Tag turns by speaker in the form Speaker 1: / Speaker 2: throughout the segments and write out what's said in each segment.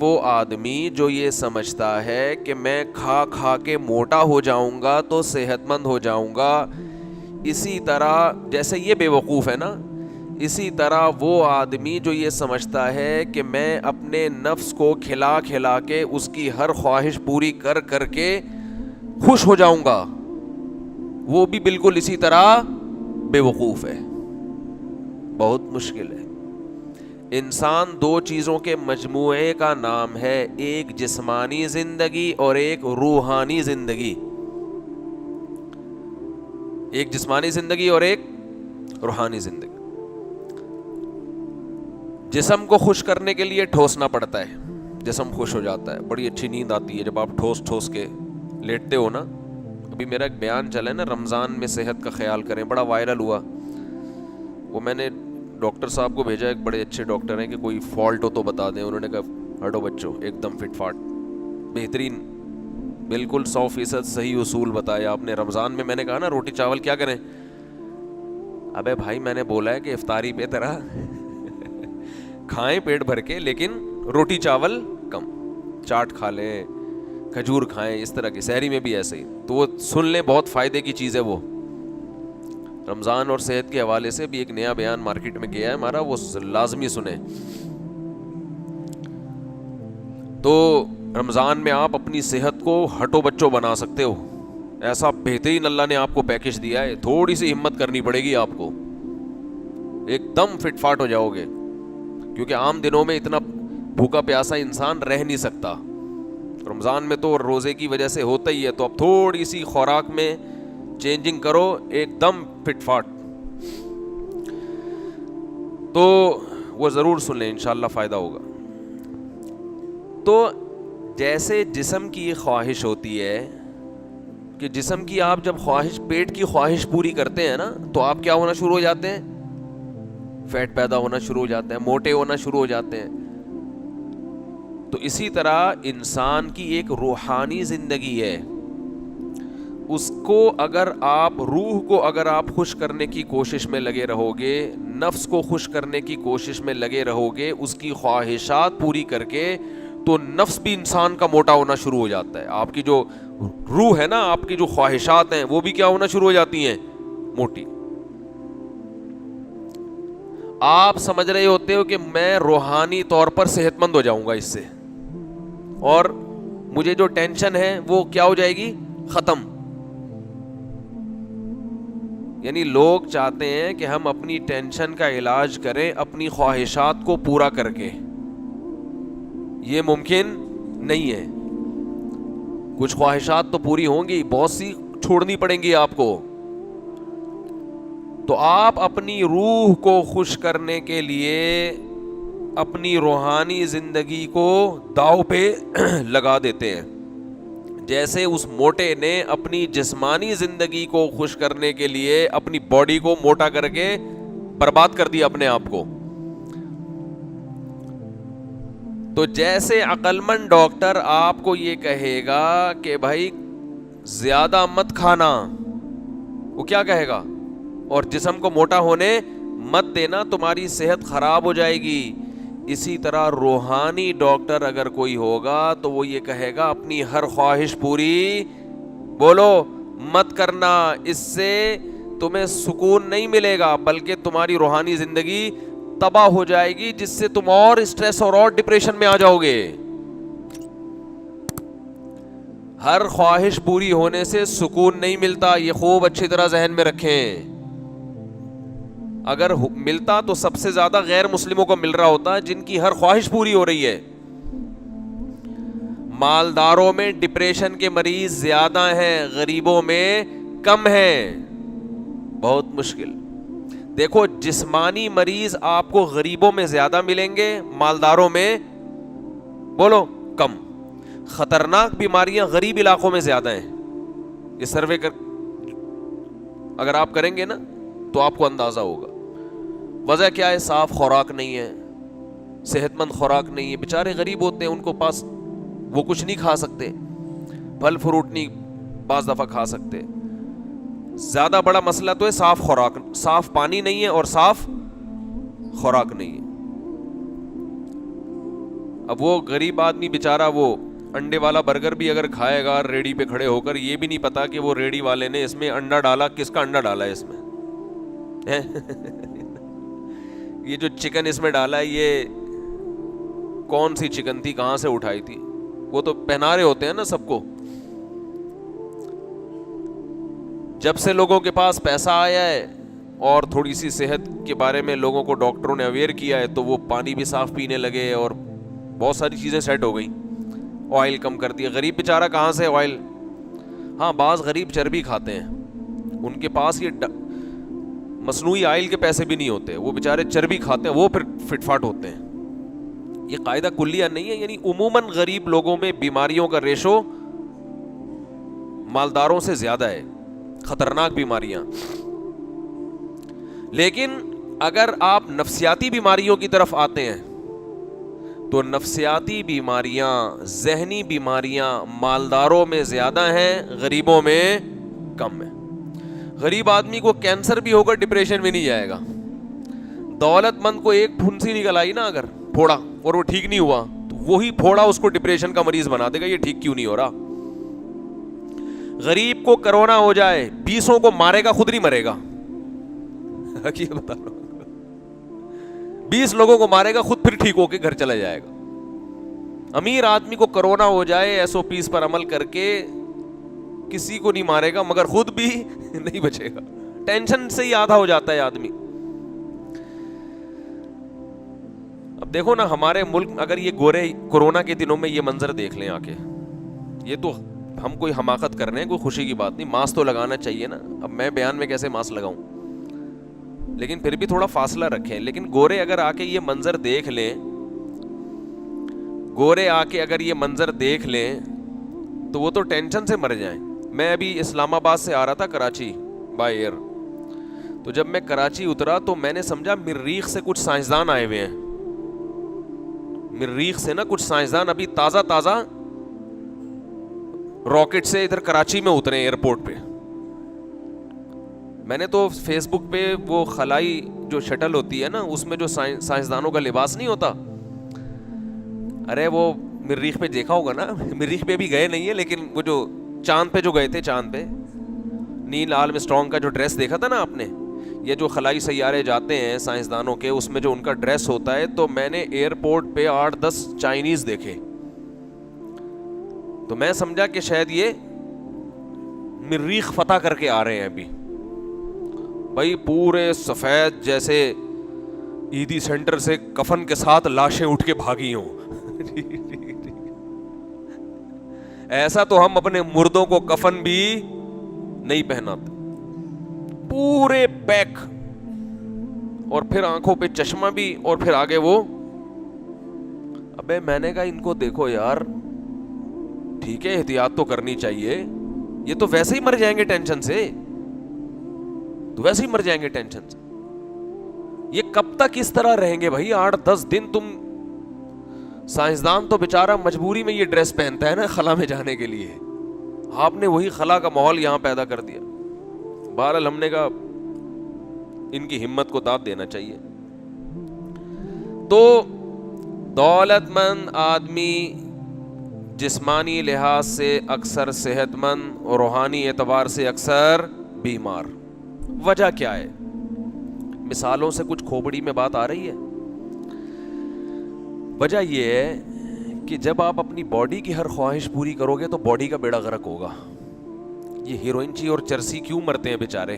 Speaker 1: وہ آدمی جو یہ سمجھتا ہے کہ میں کھا کھا کے موٹا ہو جاؤں گا تو صحت مند ہو جاؤں گا، اسی طرح جیسے یہ بے وقوف ہے نا، اسی طرح وہ آدمی جو یہ سمجھتا ہے کہ میں اپنے نفس کو کھلا کھلا کے اس کی ہر خواہش پوری کر کر کے خوش ہو جاؤں گا، وہ بھی بالکل اسی طرح بے وقوف ہے. بہت مشکل ہے. انسان دو چیزوں کے مجموعے کا نام ہے، ایک جسمانی زندگی اور ایک روحانی زندگی. ایک جسمانی زندگی اور ایک روحانی زندگی. جسم کو خوش کرنے کے لیے ٹھوسنا پڑتا ہے، جسم خوش ہو جاتا ہے، بڑی اچھی نیند آتی ہے جب آپ ٹھوس ٹھوس کے لیٹتے ہو نا. ابھی میرا ایک بیان چلا ہے نا، رمضان میں صحت کا خیال کریں، بڑا وائرل ہوا. وہ میں نے ڈاکٹر صاحب کو بھیجا، ایک بڑے اچھے ڈاکٹر ہیں، کہ کوئی فالٹ ہو تو بتا دیں. انہوں نے کہا ہٹو بچوں، ایک دم فٹ فاٹ، بہترین، بالکل 100% صحیح اصول بتایا آپ نے. رمضان میں میں نے کہا نا روٹی چاول کیا کریں، ابے بھائی میں نے بولا ہے کہ افطاری پہ طرح کھائیں پیٹ بھر کے، لیکن روٹی چاول کم، چاٹ کھا لیں، کھجور کھائیں، اس طرح کی. سحری میں بھی ایسے ہی. تو وہ سن لیں، بہت فائدے کی چیز ہے وہ. رمضان اور صحت کے حوالے سے بھی ایک نیا بیان مارکیٹ میں گیا ہے ہمارا، وہ لازمی سنیں. تو رمضان میں آپ اپنی صحت کو ہٹو بچوں بنا سکتے ہو. ایسا بہترین اللہ نے آپ کو پیکج دیا ہے، تھوڑی سی ہمت کرنی پڑے گی آپ کو، ایک دم فٹ فاٹ ہو جاؤ گے. کیونکہ عام دنوں میں اتنا بھوکا پیاسا انسان رہ نہیں سکتا، رمضان میں تو روزے کی وجہ سے ہوتا ہی ہے. تو اب تھوڑی سی خوراک میں چینجنگ کرو، ایک دم فٹ فاٹ. تو وہ ضرور سن لیں، انشاءاللہ فائدہ ہوگا. تو جیسے جسم کی خواہش ہوتی ہے کہ جسم کی آپ جب خواہش، پیٹ کی خواہش پوری کرتے ہیں نا، تو آپ کیا ہونا شروع ہو جاتے ہیں، فیٹ پیدا ہونا شروع ہو جاتے ہیں، موٹے ہونا شروع ہو جاتے ہیں. تو اسی طرح انسان کی ایک روحانی زندگی ہے، اس کو اگر آپ، روح کو اگر آپ خوش کرنے کی کوشش میں لگے رہو گے، نفس کو خوش کرنے کی کوشش میں لگے رہو گے، اس کی خواہشات پوری کر کے، تو نفس بھی انسان کا موٹا ہونا شروع ہو جاتا ہے. آپ کی جو روح ہے نا، آپ کی جو خواہشات ہیں، وہ بھی کیا ہونا شروع ہو جاتی ہیں، موٹی. آپ سمجھ رہے ہوتے ہو کہ میں روحانی طور پر صحت مند ہو جاؤں گا اس سے، اور مجھے جو ٹینشن ہے وہ کیا ہو جائے گی، ختم. یعنی لوگ چاہتے ہیں کہ ہم اپنی ٹینشن کا علاج کریں اپنی خواہشات کو پورا کر کے. یہ ممکن نہیں ہے. کچھ خواہشات تو پوری ہوں گی، بہت سی چھوڑنی پڑیں گی آپ کو. تو آپ اپنی روح کو خوش کرنے کے لیے اپنی روحانی زندگی کو داؤ پہ لگا دیتے ہیں. جیسے اس موٹے نے اپنی جسمانی زندگی کو خوش کرنے کے لیے اپنی باڈی کو موٹا کر کے برباد کر دیا اپنے آپ کو. تو جیسے عقل مند ڈاکٹر آپ کو یہ کہے گا کہ بھائی زیادہ مت کھانا، وہ کیا کہے گا، اور جسم کو موٹا ہونے مت دینا، تمہاری صحت خراب ہو جائے گی. اسی طرح روحانی ڈاکٹر اگر کوئی ہوگا تو وہ یہ کہے گا اپنی ہر خواہش پوری، بولو، مت کرنا. اس سے تمہیں سکون نہیں ملے گا بلکہ تمہاری روحانی زندگی تباہ ہو جائے گی، جس سے تم اور اسٹریس اور ڈپریشن میں آ جاؤ گے. ہر خواہش پوری ہونے سے سکون نہیں ملتا، یہ خوب اچھی طرح ذہن میں رکھیں. اگر ملتا تو سب سے زیادہ غیر مسلموں کو مل رہا ہوتا جن کی ہر خواہش پوری ہو رہی ہے. مالداروں میں ڈپریشن کے مریض زیادہ ہیں، غریبوں میں کم ہیں. بہت مشکل. دیکھو جسمانی مریض آپ کو غریبوں میں زیادہ ملیں گے، مالداروں میں بولو کم. خطرناک بیماریاں غریب علاقوں میں زیادہ ہیں. یہ سروے اگر آپ کریں گے نا تو آپ کو اندازہ ہوگا. وجہ کیا ہے، صاف خوراک نہیں ہے، صحت مند خوراک نہیں ہے. بیچارے غریب ہوتے ہیں، ان کو پاس وہ کچھ نہیں کھا سکتے، پھل فروٹ نہیں بعض دفعہ کھا سکتے. زیادہ بڑا مسئلہ تو ہے صاف خوراک، صاف پانی نہیں ہے اور صاف خوراک نہیں ہے. اب وہ غریب آدمی بیچارہ وہ انڈے والا برگر بھی اگر کھائے گا ریڑھی پہ کھڑے ہو کر, یہ بھی نہیں پتا کہ وہ ریڑھی والے نے اس میں انڈا ڈالا, کس کا انڈا ڈالا ہے اس میں, یہ جو چکن اس میں ڈالا ہے یہ کون سی چکن تھی, کہاں سے اٹھائی تھی. وہ تو پہنا رہے ہوتے ہیں نا سب کو. جب سے لوگوں کے پاس پیسہ آیا ہے اور تھوڑی سی صحت کے بارے میں لوگوں کو ڈاکٹروں نے اویئر کیا ہے, تو وہ پانی بھی صاف پینے لگے اور بہت ساری چیزیں سیٹ ہو گئی. آئل کم کر دیا. غریب بیچارہ کہاں سے آئل, ہاں بعض غریب چربی کھاتے ہیں, ان کے پاس یہ مصنوعی آئل کے پیسے بھی نہیں ہوتے, وہ بیچارے چربی کھاتے ہیں, وہ پھر فٹ فاٹ ہوتے ہیں. یہ قاعدہ کلیہ نہیں ہے, یعنی عموماً غریب لوگوں میں بیماریوں کا ریشو مالداروں سے زیادہ ہے, خطرناک بیماریاں. لیکن اگر آپ نفسیاتی بیماریوں کی طرف آتے ہیں تو نفسیاتی بیماریاں, ذہنی بیماریاں مالداروں میں زیادہ ہیں, غریبوں میں کم ہیں. غریب آدمی کو کینسر بھی ہوگا, ڈپریشن بھی نہیں جائے گا. دولت مند کو ایک پھنسی نکل آئی نا اگر پھوڑا اور وہ ٹھیک نہیں ہوا, تو وہی پھوڑا اس کو ڈپریشن کا مریض بنا دے گا, یہ ٹھیک کیوں نہیں ہو رہا. غریب کو کرونا ہو جائے 20 کو مارے گا, خود نہیں مرے گا. حقیقت بتا رہا ہوں, 20 لوگوں کو مارے گا, خود پھر ٹھیک ہو کے گھر چلا جائے گا. امیر آدمی کو کرونا ہو جائے SOPs پر عمل کر کے کسی کو نہیں مارے گا, مگر خود بھی نہیں بچے گا. ٹینشن سے ہی آدھا ہو جاتا ہے آدمی. اب دیکھو نا ہمارے ملک, اگر یہ گورے کورونا کے دنوں میں یہ منظر دیکھ لیں آ کے, یہ تو ہم کوئی حماقت کر رہے ہیں, کوئی خوشی کی بات نہیں. ماسک تو لگانا چاہیے نا. اب میں بیان میں کیسے ماسک لگاؤں, لیکن پھر بھی تھوڑا فاصلہ رکھیں. لیکن گورے اگر آ کے یہ منظر دیکھ لیں, گورے آ کے اگر یہ منظر دیکھ لیں تو وہ تو ٹینشن سے مر جائیں. میں ابھی اسلام آباد سے آ رہا تھا کراچی بائی ایئر, تو جب میں کراچی اترا تو میں نے سمجھا مریخ سے کچھ سائنسدان آئے ہوئے ہیں. مریخ سے نا کچھ سائنسدان ابھی تازہ تازہ راکٹ سے ادھر کراچی میں اترے ایئرپورٹ پہ. میں نے تو فیس بک پہ وہ خلائی جو شٹل ہوتی ہے نا, اس میں جو سائنسدانوں کا لباس نہیں ہوتا, ارے وہ مریخ پہ دیکھا ہوگا نا. مریخ پہ بھی گئے نہیں ہیں, لیکن وہ جو چاند پہ جو گئے تھے, چاند پہ نیل آرمسٹرانگ کا جو ڈریس دیکھا تھا نا آپ نے. یہ جو خلائی سیارے جاتے ہیں سائنسدانوں کے, اس میں جو ان کا ڈریس ہوتا ہے, تو میں نے ایئرپورٹ پہ 8-10 چائنیز دیکھے, تو میں سمجھا کہ شاید یہ مریخ فتح کر کے آ رہے ہیں ابھی. بھائی پورے سفید جیسے عیدی سینٹر سے کفن کے ساتھ لاشیں اٹھ کے بھاگی ہوں. ایسا تو ہم اپنے مردوں کو کفن بھی نہیں پہناتے, پورے پیک, اور پھر آنکھوں پہ چشمہ بھی, اور پھر آگے وہ. ابے میں نے کہا ان کو دیکھو یار, ٹھیک ہے احتیاط تو کرنی چاہیے, یہ تو ویسے ہی مر جائیں گے ٹینشن سے, تو ویسے ہی مر جائیں گے ٹینشن سے. یہ کب تک اس طرح رہیں گے بھائی؟ 8-10 دن تم. سائنسدان تو بیچارہ مجبوری میں یہ ڈریس پہنتا ہے نا خلا میں جانے کے لیے, آپ نے وہی خلا کا ماحول یہاں پیدا کر دیا. بہرحال ہم نے کہا ان کی ہمت کو داد دینا چاہیے. تو دولت مند آدمی جسمانی لحاظ سے اکثر صحت مند اور روحانی اعتبار سے اکثر بیمار. وجہ کیا ہے؟ مثالوں سے کچھ کھوپڑی میں بات آ رہی ہے. وجہ یہ ہے کہ جب آپ اپنی باڈی کی ہر خواہش پوری کرو گے تو باڈی کا بیڑا غرق ہوگا. یہ ہیروئنچی اور چرسی کیوں مرتے ہیں بیچارے؟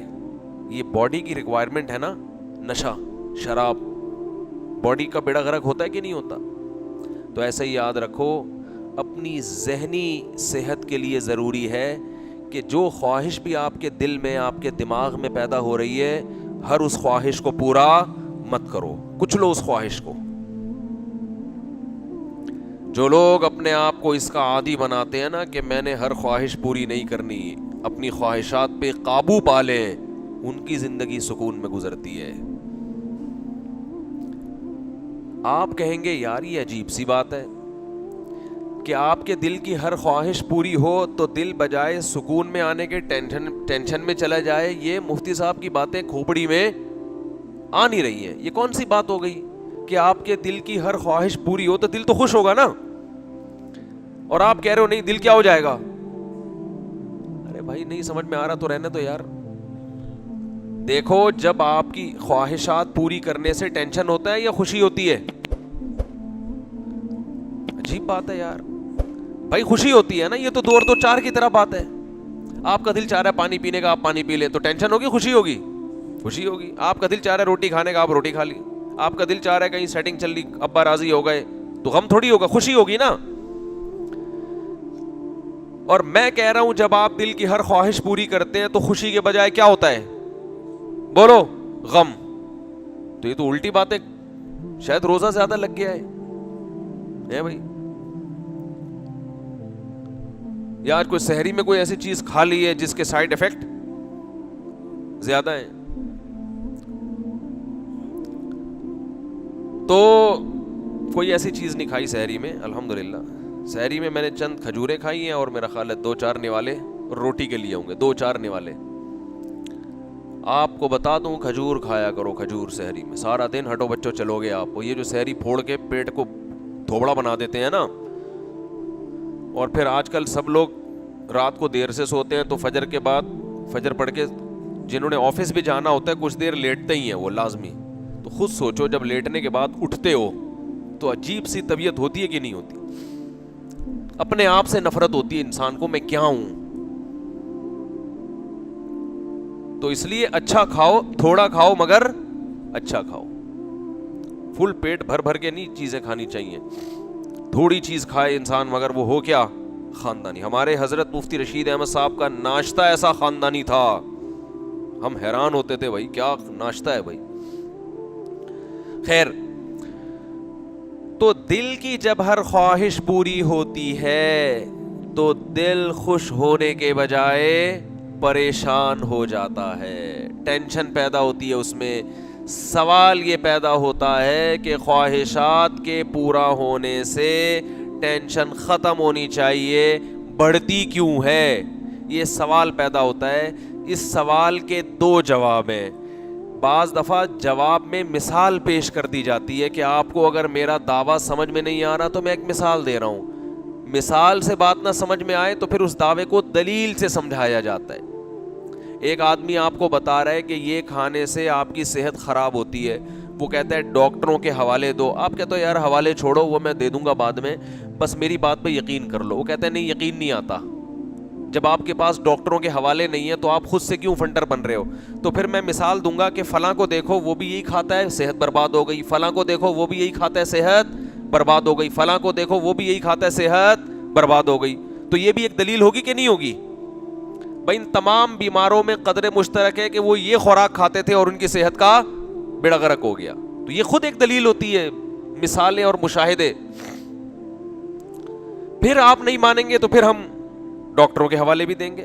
Speaker 1: یہ باڈی کی ریکوائرمنٹ ہے نا, نشہ شراب, باڈی کا بیڑا غرق ہوتا ہے کہ نہیں ہوتا؟ تو ایسا ہی یاد رکھو, اپنی ذہنی صحت کے لیے ضروری ہے کہ جو خواہش بھی آپ کے دل میں, آپ کے دماغ میں پیدا ہو رہی ہے, ہر اس خواہش کو پورا مت کرو, کچلو اس خواہش کو. جو لوگ اپنے آپ کو اس کا عادی بناتے ہیں نا کہ میں نے ہر خواہش پوری نہیں کرنی, اپنی خواہشات پہ قابو پا لیں, ان کی زندگی سکون میں گزرتی ہے. آپ کہیں گے یار یہ عجیب سی بات ہے کہ آپ کے دل کی ہر خواہش پوری ہو تو دل بجائے سکون میں آنے کے ٹینشن میں چلا جائے. یہ مفتی صاحب کی باتیں کھوپڑی میں آ نہیں رہی ہیں, یہ کون سی بات ہو گئی؟ کہ آپ کے دل کی ہر خواہش پوری ہو تو دل تو خوش ہوگا نا, اور آپ کہہ رہے ہو نہیں دل کیا ہو جائے گا. ارے بھائی نہیں سمجھ میں آ رہا تو رہنے تو یار. دیکھو جب آپ کی خواہشات پوری کرنے سے ٹینشن ہوتا ہے یا خوشی ہوتی ہے؟ عجیب بات ہے یار بھائی, خوشی ہوتی ہے نا. یہ تو 2 اور 2 4 کی طرح بات ہے. آپ کا دل چاہ رہا ہے پانی پینے کا, آپ پانی پی لیں تو ٹینشن ہوگی خوشی ہوگی؟ خوشی ہوگی. آپ کا دل چاہ رہا ہے روٹی کھانے کا, آپ روٹی کھا لی. آپ کا دل چاہ رہا ہے کہیں سیٹنگ چل رہی, ابا راضی ہو گئے تو غم تھوڑی ہوگا, خوشی ہوگی نا. اور میں کہہ رہا ہوں جب آپ دل کی ہر خواہش پوری کرتے ہیں تو خوشی کے بجائے کیا ہوتا ہے؟ بولو, غم. تو یہ تو الٹی بات ہے. شاید روزہ زیادہ لگ گیا ہے بھائی, یا آج کوئی سحری میں کوئی ایسی چیز کھا لی ہے جس کے سائیڈ ایفیکٹ زیادہ ہیں. تو کوئی ایسی چیز نہیں کھائی سحری میں الحمدللہ. سحری میں نے چند کھجوریں کھائی ہیں اور میرا خیال ہے 2-4 نوالے روٹی کے لیے ہوں گے, 2-4 نوالے. آپ کو بتا دوں کھجور کھایا کرو, کھجور سحری میں. سارا دن ہٹو بچوں چلو گے آپ. یہ جو سحری پھوڑ کے پیٹ کو تھوبڑا بنا دیتے ہیں نا, اور پھر آج کل سب لوگ رات کو دیر سے سوتے ہیں تو فجر کے بعد فجر پڑھ کے جنہوں نے آفس بھی جانا ہوتا ہے کچھ دیر لیٹتے ہی ہیں وہ لازمی. تو خود سوچو جب لیٹنے کے بعد اٹھتے ہو تو عجیب سی طبیعت ہوتی ہے کہ نہیں ہوتی؟ اپنے آپ سے نفرت ہوتی ہے انسان کو, میں کیا ہوں. تو اس لیے اچھا کھاؤ, تھوڑا کھاؤ مگر اچھا کھاؤ. فل پیٹ بھر بھر کے نہیں چیزیں کھانی چاہیے. تھوڑی چیز کھائے انسان مگر وہ ہو کیا؟ خاندانی. ہمارے حضرت مفتی رشید احمد صاحب کا ناشتہ ایسا خاندانی تھا, ہم حیران ہوتے تھے بھائی کیا ناشتہ ہے بھائی. خیر, تو دل کی جب ہر خواہش پوری ہوتی ہے تو دل خوش ہونے کے بجائے پریشان ہو جاتا ہے, ٹینشن پیدا ہوتی ہے اس میں. سوال یہ پیدا ہوتا ہے کہ خواہشات کے پورا ہونے سے ٹینشن ختم ہونی چاہیے, بڑھتی کیوں ہے؟ یہ سوال پیدا ہوتا ہے. اس سوال کے 2 جواب ہیں. بعض دفعہ جواب میں مثال پیش کر دی جاتی ہے کہ آپ کو اگر میرا دعویٰ سمجھ میں نہیں آ رہا تو میں ایک مثال دے رہا ہوں. مثال سے بات نہ سمجھ میں آئے تو پھر اس دعوے کو دلیل سے سمجھایا جاتا ہے. ایک آدمی آپ کو بتا رہا ہے کہ یہ کھانے سے آپ کی صحت خراب ہوتی ہے, وہ کہتا ہے ڈاکٹروں کے حوالے دو. آپ کہتے ہو یار حوالے چھوڑو, وہ میں دے دوں گا بعد میں, بس میری بات پہ یقین کر لو. وہ کہتے ہیں نہیں یقین نہیں آتا. جب آپ کے پاس ڈاکٹروں کے حوالے نہیں ہیں تو آپ خود سے کیوں فنڈر بن رہے ہو؟ تو پھر میں مثال دوں گا کہ فلاں کو دیکھو وہ بھی یہی کھاتا ہے, صحت برباد ہو گئی. فلاں کو دیکھو وہ بھی یہی کھاتا ہے, صحت برباد ہو گئی. فلاں کو دیکھو وہ بھی یہی کھاتا ہے, صحت برباد ہو گئی. تو یہ بھی ایک دلیل ہوگی کہ نہیں ہوگی؟ بھائی ان تمام بیماروں میں قدر مشترک ہے کہ وہ یہ خوراک کھاتے تھے اور ان کی صحت کا بیڑا غرق ہو گیا. تو یہ خود ایک دلیل ہوتی ہے, مثالیں اور مشاہدے. پھر آپ نہیں مانیں گے تو پھر ہم ڈاکٹروں کے حوالے بھی دیں گے.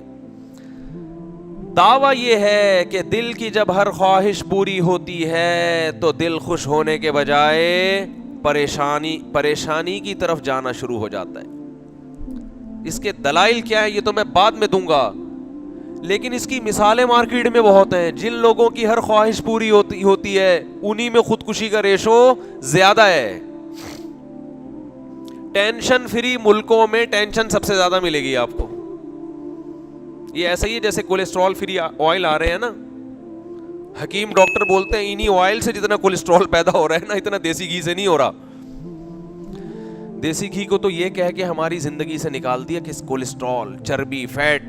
Speaker 1: دعویٰ یہ ہے کہ دل کی جب ہر خواہش پوری ہوتی ہے تو دل خوش ہونے کے بجائے پریشانی کی طرف جانا شروع ہو جاتا ہے. اس کے دلائل کیا ہے یہ تو میں بعد میں دوں گا, لیکن اس کی مثالیں مارکیٹ میں بہت ہیں. جن لوگوں کی ہر خواہش پوری ہوتی ہے انہی میں خودکشی کا ریشو زیادہ ہے. ٹینشن فری ملکوں میں ٹینشن سب سے زیادہ ملے گی آپ کو. یہ ایسا ہی ہے جیسے کولیسٹرول فری آئل آ رہے ہیں نا, حکیم ڈاکٹر بولتے ہیں انہی آئل سے جتنا کولیسٹرول پیدا ہو رہا ہے نا اتنا دیسی گھی سے نہیں ہو رہا. دیسی گھی کو تو یہ کہہ کے ہماری زندگی سے نکال دیا کہ کولیسٹرول, چربی, فیٹ.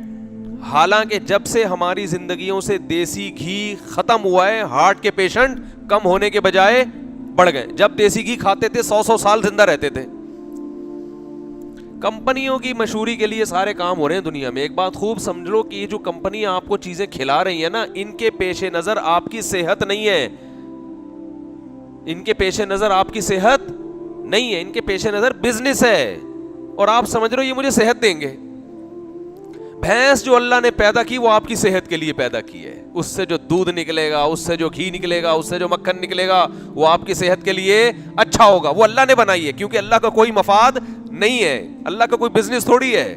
Speaker 1: حالانکہ جب سے ہماری زندگیوں سے دیسی گھی ختم ہوا ہے ہارٹ کے پیشنٹ کم ہونے کے بجائے بڑھ گئے. جب دیسی گھی کھاتے تھے 100 سال زندہ رہتے تھے. کمپنیوں کی مشہوری کے لیے سارے کام ہو رہے ہیں دنیا میں. ایک بات خوب سمجھ لو کہ یہ جو کمپنیاں آپ کو چیزیں کھلا رہی ہیں نا, ان کے پیش نظر آپ کی صحت نہیں ہے. ان کے پیش نظر آپ کی صحت نہیں ہے, ان کے پیش نظر بزنس ہے. اور آپ سمجھ رہے ہو یہ مجھے صحت دیں گے. بھینس جو اللہ نے پیدا کی وہ آپ کی صحت کے لیے پیدا کی ہے. اس سے جو دودھ نکلے گا, اس سے جو گھی نکلے گا, اس سے جو مکھن نکلے گا وہ آپ کی صحت کے لیے اچھا ہوگا. وہ اللہ نے بنائی ہے, کیونکہ اللہ کا کوئی مفاد نہیں ہے, اللہ کا کوئی بزنس تھوڑی ہے.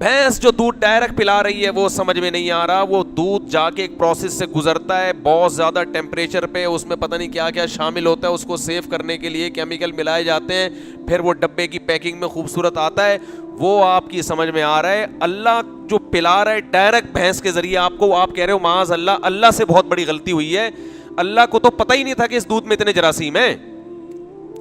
Speaker 1: بھینس جو دودھ ڈائریکٹ پلا رہی ہے وہ سمجھ میں نہیں آ رہا, وہ دودھ جا کے ایک پروسیس سے گزرتا ہے بہت زیادہ ٹیمپریچر پہ, اس میں پتہ نہیں کیا کیا شامل ہوتا ہے, اس کو سیو کرنے کے لیے کیمیکل ملائے جاتے ہیں, پھر وہ ڈبے کی پیکنگ میں خوبصورت آتا ہے, وہ آپ کی سمجھ میں آ رہا ہے. اللہ جو پلا رہا ہے ڈائریکٹ بھینس کے ذریعے آپ کو, آپ کہہ رہے ہو معاذ اللہ, اللہ سے بہت بڑی غلطی ہوئی ہے. اللہ کو تو پتہ ہی نہیں تھا کہ اس دودھ میں اتنے جراثیم ہیں.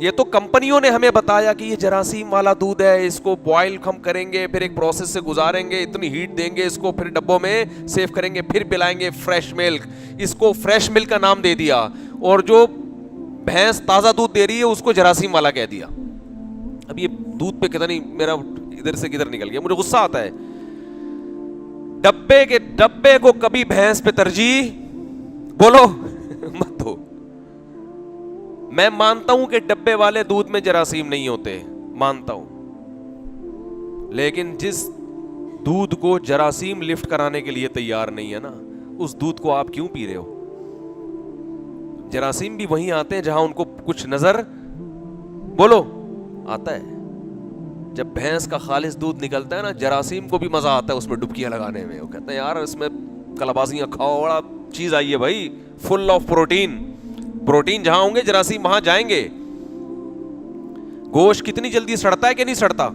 Speaker 1: یہ تو کمپنیوں نے ہمیں بتایا کہ یہ جراثیم والا دودھ ہے, اس کو بوائل ہم کریں گے, پھر ایک پروسیس سے گزاریں گے, اتنی ہیٹ دیں گے اس کو, پھر ڈبوں میں سیو کریں گے, پھر پلائیں گے فریش ملک. اس کو فریش ملک کا نام دے دیا, اور جو بھینس تازہ دودھ دے رہی ہے اس کو جراثیم والا کہہ دیا. اب یہ دودھ پہ کتنا نہیں, میرا ادھر سے کدھر نکل گیا, مجھے غصہ آتا ہے. ڈبے کو کبھی بھینس پہ ترجیح بولو مت دو. میں مانتا ہوں کہ ڈبے والے دودھ میں جراثیم نہیں ہوتے, مانتا ہوں, لیکن جس دودھ کو جراثیم لفٹ کرانے کے لیے تیار نہیں ہے نا, اس دودھ کو آپ کیوں پی رہے ہو؟ جراثیم بھی وہیں آتے ہیں جہاں ان کو کچھ نظر بولو آتا ہے. جب بھینس کا خالص دودھ نکلتا ہے نا, جراثیم کو بھی مزہ آتا ہے اس میں ڈبکیاں لگانے میں. وہ کہتے ہیں یار اس میں کلابازیاں کھاؤ, بڑا چیز آئی ہے بھائی, فل آف پروٹین. پروٹین جہاں ہوں گے جراثیم وہاں جائیں گے. گوشت کتنی جلدی سڑتا ہے کہ نہیں سڑتا؟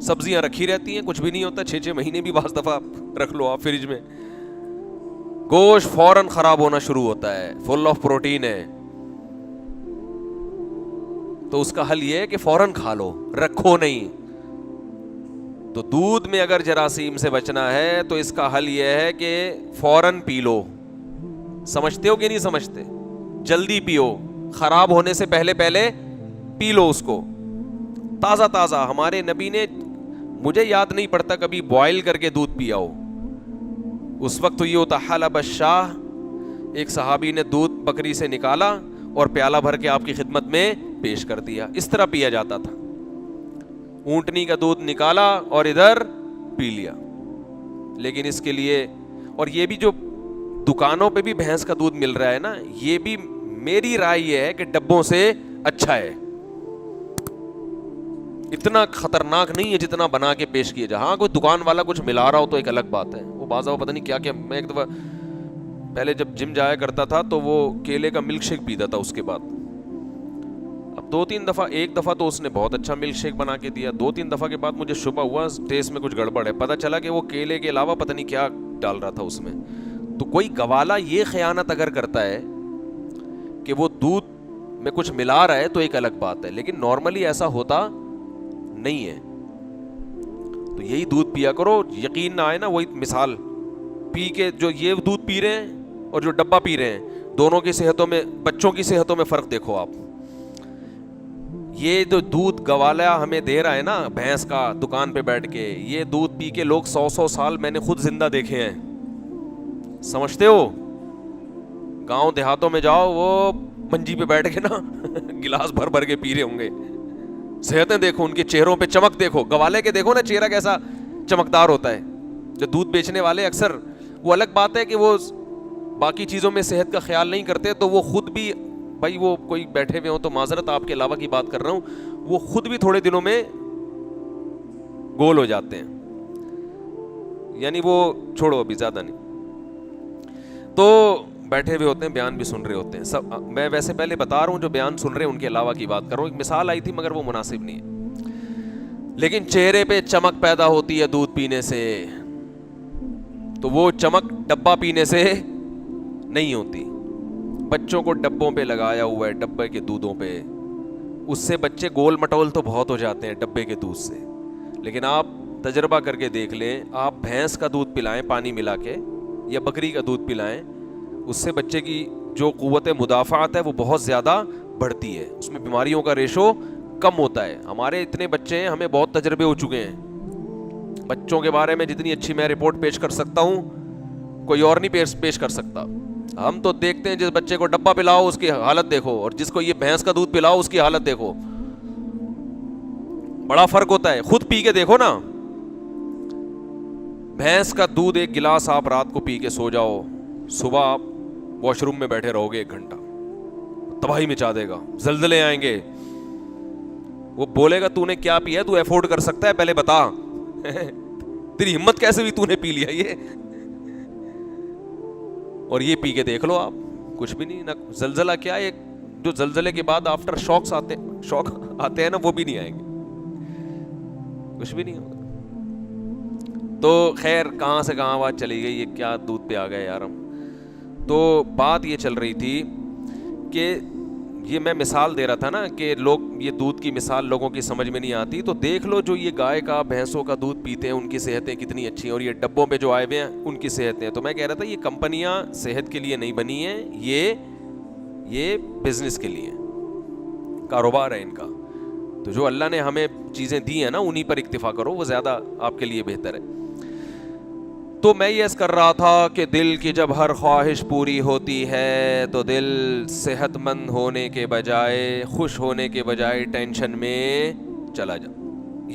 Speaker 1: سبزیاں رکھی رہتی ہیں, کچھ بھی نہیں ہوتا, 6 مہینے بھی بعض دفعہ رکھ لو آپ فریج میں, گوشت فوراً خراب ہونا شروع ہوتا ہے, فل آف پروٹین ہے. تو اس کا حل یہ ہے کہ فوراً کھا لو, رکھو نہیں. تو دودھ میں اگر جراثیم سے بچنا ہے تو اس کا حل یہ ہے کہ فوراً پی لو. سمجھتے ہو کہ نہیں سمجھتے؟ جلدی پیو, خراب ہونے سے پہلے پی لو اس کو تازہ تازہ. ہمارے نبی نے, مجھے یاد نہیں پڑتا کبھی بوائل کر کے دودھ پیا ہو. اس وقت تو یہ ہوتا حلب الشاہ, ایک صحابی نے دودھ بکری سے نکالا اور پیالہ بھر کے آپ کی خدمت میں پیش کر دیا. اس طرح پیا جاتا تھا. اونٹنی کا دودھ نکالا اور ادھر پی لیا. لیکن اس کے لیے, اور یہ بھی جو دکانوں پہ بھی بھینس کا دودھ مل رہا ہے نا, یہ بھی میری رائے یہ ہے کہ ڈبوں سے اچھا ہے. اتنا خطرناک نہیں ہے جتنا بنا کے پیش کیا جائے. ہاں کوئی دکان والا کچھ ملا رہا ہو تو ایک الگ بات ہے, وہ بازا پتہ نہیں کیا کیا. میں ایک دفعہ پہلے جب جم جایا کرتا تھا تو وہ کیلے کا ملک شیک پیتا تھا. اس کے بعد اب 2-3 دفعہ, ایک دفعہ تو اس نے بہت اچھا ملک شیک بنا کے دیا, 2-3 دفعہ کے بعد مجھے شبہ ہوا ٹیسٹ میں کچھ گڑبڑ ہے. پتہ چلا کہ وہ کیلے کے علاوہ پتہ نہیں کیا ڈال رہا تھا اس میں. تو کوئی گوالا یہ خیانت اگر کرتا ہے کہ وہ دودھ میں کچھ ملا رہا ہے تو ایک الگ بات ہے, لیکن نارملی ایسا ہوتا نہیں ہے. تو یہی دودھ پیا کرو, یقین نہ آئے نا وہی مثال پی کے, جو یہ دودھ پی رہے ہیں اور جو ڈبہ پی رہے ہیں, دونوں کی صحتوں میں, بچوں کی صحتوں میں فرق دیکھو آپ. یہ جو دودھ گوالا ہمیں دے رہا ہے نا بھینس کا دکان پہ بیٹھ کے, یہ دودھ پی کے لوگ 100 سال میں نے خود زندہ دیکھے ہیں. سمجھتے ہو؟ گاؤں دیہاتوں میں جاؤ, وہ منجی پہ بیٹھ کے نا گلاس بھر کے پی رہے ہوں گے. صحتیں دیکھو, ان کے چہروں پہ چمک دیکھو. گوالے کے دیکھو نا چہرہ کیسا چمکدار ہوتا ہے. جو دودھ بیچنے والے اکثر, وہ الگ بات ہے کہ وہ باقی چیزوں میں صحت کا خیال نہیں کرتے, تو وہ خود بھی بھائی, وہ کوئی بیٹھے ہوئے ہوں تو معذرت آپ کے علاوہ کی بات کر رہا ہوں, وہ خود بھی تھوڑے دنوں میں گول ہو جاتے ہیں. یعنی وہ چھوڑو, ابھی زیادہ نہیں, تو بیٹھے ہوئے ہوتے ہیں, بیان بھی سن رہے ہوتے ہیں سب. میں ویسے پہلے بتا رہا ہوں جو بیان سن رہے ہیں ان کے علاوہ کی بات کر رہا ہوں. ایک مثال آئی تھی مگر وہ مناسب نہیں ہے. لیکن چہرے پہ چمک پیدا ہوتی ہے دودھ پینے سے, تو وہ چمک ڈبہ پینے سے نہیں ہوتی. بچوں کو ڈبوں پہ لگایا ہوا ہے, ڈبے کے دودھوں پہ, اس سے بچے گول مٹول تو بہت ہو جاتے ہیں ڈبے کے دودھ سے. لیکن آپ تجربہ کر کے دیکھ لیں, آپ بھینس کا دودھ پلائیں پانی ملا کے, یا بکری کا دودھ پلائیں, اس سے بچے کی جو قوت مدافعت ہے وہ بہت زیادہ بڑھتی ہے, اس میں بیماریوں کا ریشو کم ہوتا ہے. ہمارے اتنے بچے ہیں, ہمیں بہت تجربے ہو چکے ہیں بچوں کے بارے میں. جتنی اچھی میں رپورٹ پیش کر سکتا ہوں کوئی اور نہیں پیش کر سکتا. ہم تو دیکھتے ہیں جس بچے کو ڈبہ پلاؤ اس کی حالت دیکھو, اور جس کو یہ بھینس کا دودھ پلاؤ اس کی حالت دیکھو, بڑا فرق ہوتا ہے. خود پی کے دیکھو نا, بھینس کا دودھ 1 گلاس آپ رات کو پی کے سو جاؤ, صبح آپ واش روم میں بیٹھے رہو گے 1 گھنٹہ, تباہی مچا دے گا, زلزلے آئیں گے. وہ بولے گا تو نے کیا پیا, تو افورڈ کر سکتا ہے, پہلے بتا. تیری ہمت کیسے ہوئی تو نے پی لیا یہ؟ اور یہ پی کے دیکھ لو آپ، کچھ بھی نہیں، نہ زلزلہ کیا ایک جو زلزلے کے بعد آفٹر شوک آتے ہیں نا، وہ بھی نہیں آئیں گے، کچھ بھی نہیں ہوگا۔ تو خیر کہاں سے کہاں بات چلی گئی، یہ کیا دودھ پہ آ گئے یار ہم۔ تو بات یہ چل رہی تھی کہ یہ میں مثال دے رہا تھا نا کہ لوگ یہ دودھ کی مثال لوگوں کی سمجھ میں نہیں آتی، تو دیکھ لو جو یہ گائے کا بھینسوں کا دودھ پیتے ہیں ان کی صحتیں کتنی اچھی ہیں، اور یہ ڈبوں پہ جو آئے ہوئے ہیں ان کی صحتیں۔ تو میں کہہ رہا تھا یہ کمپنیاں صحت کے لیے نہیں بنی ہیں، یہ بزنس کے لیے کاروبار ہے ان کا۔ تو جو اللہ نے ہمیں چیزیں دی ہیں نا انہی پر اکتفا کرو، وہ زیادہ آپ کے لیے بہتر ہے۔ تو میں یہ کر رہا تھا کہ دل کی جب ہر خواہش پوری ہوتی ہے تو دل صحت مند ہونے کے بجائے، خوش ہونے کے بجائے ٹینشن میں چلا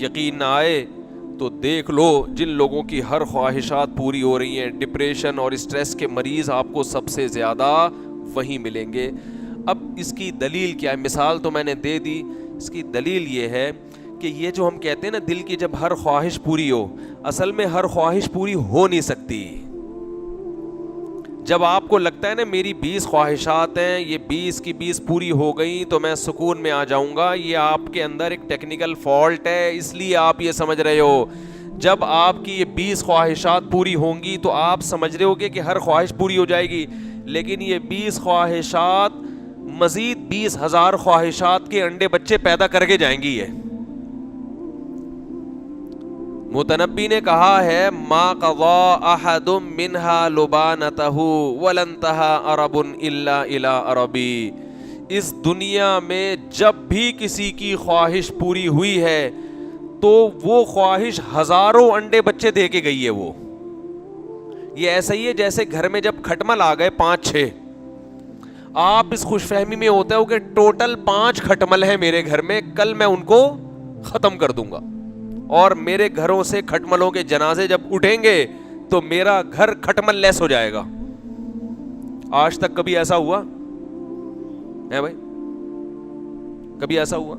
Speaker 1: یقین نہ آئے تو دیکھ لو جن لوگوں کی ہر خواہشات پوری ہو رہی ہیں، ڈپریشن اور اسٹریس کے مریض آپ کو سب سے زیادہ وہیں ملیں گے۔ اب اس کی دلیل کیا ہے؟ مثال تو میں نے دے دی، اس کی دلیل یہ ہے کہ یہ جو ہم کہتے ہیں نا دل کی جب ہر خواہش پوری ہو، اصل میں ہر خواہش پوری ہو نہیں سکتی۔ جب آپ کو لگتا ہے نا میری 20 خواہشات ہیں، یہ 20 کی 20 پوری ہو گئیں تو میں سکون میں آ جاؤں گا، یہ آپ کے اندر ایک ٹیکنیکل فالٹ ہے، اس لیے آپ یہ سمجھ رہے ہو۔ جب آپ کی یہ 20 خواہشات پوری ہوں گی تو آپ سمجھ رہے ہوگے کہ ہر خواہش پوری ہو جائے گی، لیکن یہ 20 خواہشات مزید 20,000 خواہشات کے انڈے بچے پیدا کر کے جائیں گی۔ یہ متنبی نے کہا ہے ما قضى احد منها لبانته ولا انتهى عرب الا الى عربی، اس دنیا میں جب بھی کسی کی خواہش پوری ہوئی ہے تو وہ خواہش ہزاروں انڈے بچے دے کے گئی ہے۔ وہ یہ ایسا ہی ہے جیسے گھر میں جب کھٹمل آ گئے 5-6، آپ اس خوش فہمی میں ہوتے ہو کہ ٹوٹل 5 کھٹمل ہیں میرے گھر میں، کل میں ان کو ختم کر دوں گا، اور میرے گھروں سے کھٹملوں کے جنازے جب اٹھیں گے تو میرا گھر کھٹمل لیس ہو جائے گا۔ آج تک کبھی ایسا ہوا ہے بھائی؟ کبھی ایسا ہوا؟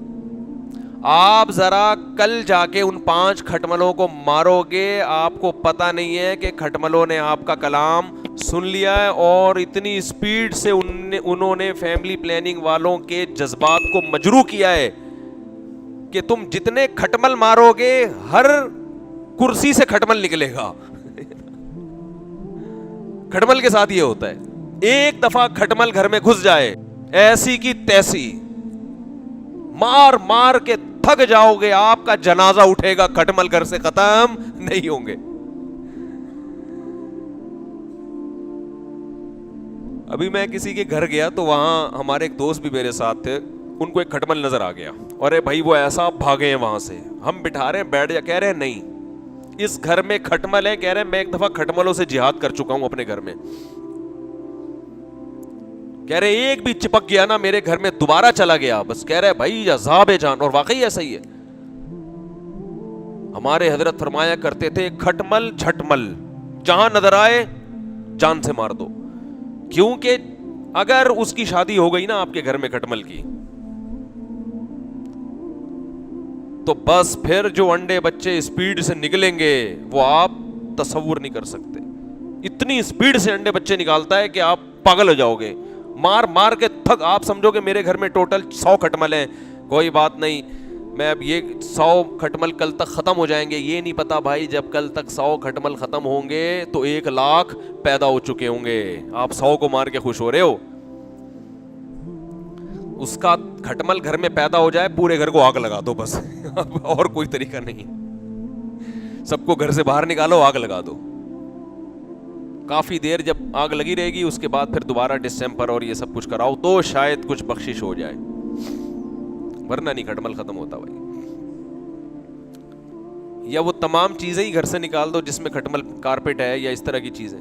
Speaker 1: آپ ذرا کل جا کے ان 5 کھٹملوں کو مارو گے، آپ کو پتہ نہیں ہے کہ کھٹملوں نے آپ کا کلام سن لیا ہے، اور اتنی سپیڈ سے انہوں نے فیملی پلاننگ والوں کے جذبات کو مجروح کیا ہے کہ تم جتنے کھٹمل مارو گے ہر کرسی سے کھٹمل نکلے گا۔ کھٹمل کے ساتھ یہ ہوتا ہے، ایک دفعہ کھٹمل گھر میں گھس جائے ایسی کی تیسی، مار مار کے تھک جاؤ گے، آپ کا جنازہ اٹھے گا، کھٹمل گھر سے ختم نہیں ہوں گے۔ ابھی میں کسی کے گھر گیا تو وہاں ہمارے ایک دوست بھی میرے ساتھ تھے، ان کو ایک کھٹمل نظر آ گیا، اور بھائی وہ ایسا بھاگے ہیں وہاں سے، ہم بٹھا رہے ہیں بیٹھ جا، کہہ رہے ہیں نہیں اس گھر میں کھٹمل ہے، کہہ رہے ہیں میں ایک دفعہ کھٹملوں سے جہاد کر چکا ہوں اپنے گھر میں، کہہ رہے ایک بھی چپک گیا نا میرے گھر میں دوبارہ چلا گیا بس، کہہ رہے بھائی عذاب ہے جان، اور واقعی ایسا ہی ہے۔ ہمارے حضرت فرمایا کرتے تھے کھٹمل جھٹمل جہاں نظر آئے جان سے مار دو، کیونکہ اگر اس کی شادی ہو گئی نا آپ کے گھر میں کھٹمل کی تو بس پھر جو انڈے بچے اسپیڈ سے نکلیں گے وہ آپ تصور نہیں کر سکتے، اتنی اسپیڈ سے انڈے بچے نکالتا ہے کہ آپ پاگل ہو جاؤ گے، مار مار کے تھک، آپ سمجھو کہ میرے گھر میں ٹوٹل 100 کھٹمل ہیں، کوئی بات نہیں، میں اب یہ 100 کھٹمل کل تک ختم ہو جائیں گے، یہ نہیں پتا بھائی جب کل تک 100 کھٹمل ختم ہوں گے تو 1,00,000 پیدا ہو چکے ہوں گے، آپ 100 کو مار کے خوش ہو رہے ہو، اس کا کھٹمل گھر میں پیدا ہو جائے پورے گھر کو آگ لگا دو بس، اور کوئی طریقہ نہیں، سب کو گھر سے باہر نکالو، آگ لگا دو، کافی دیر جب آگ لگی رہے گی اس کے بعد پھر دوبارہ ڈسٹمپر اور یہ سب کچھ کراؤ تو شاید کچھ بخشش ہو جائے، ورنہ نہیں کھٹمل ختم ہوتا بھائی۔ یا وہ تمام چیزیں ہی گھر سے نکال دو جس میں کھٹمل، کارپیٹ ہے یا اس طرح کی چیزیں،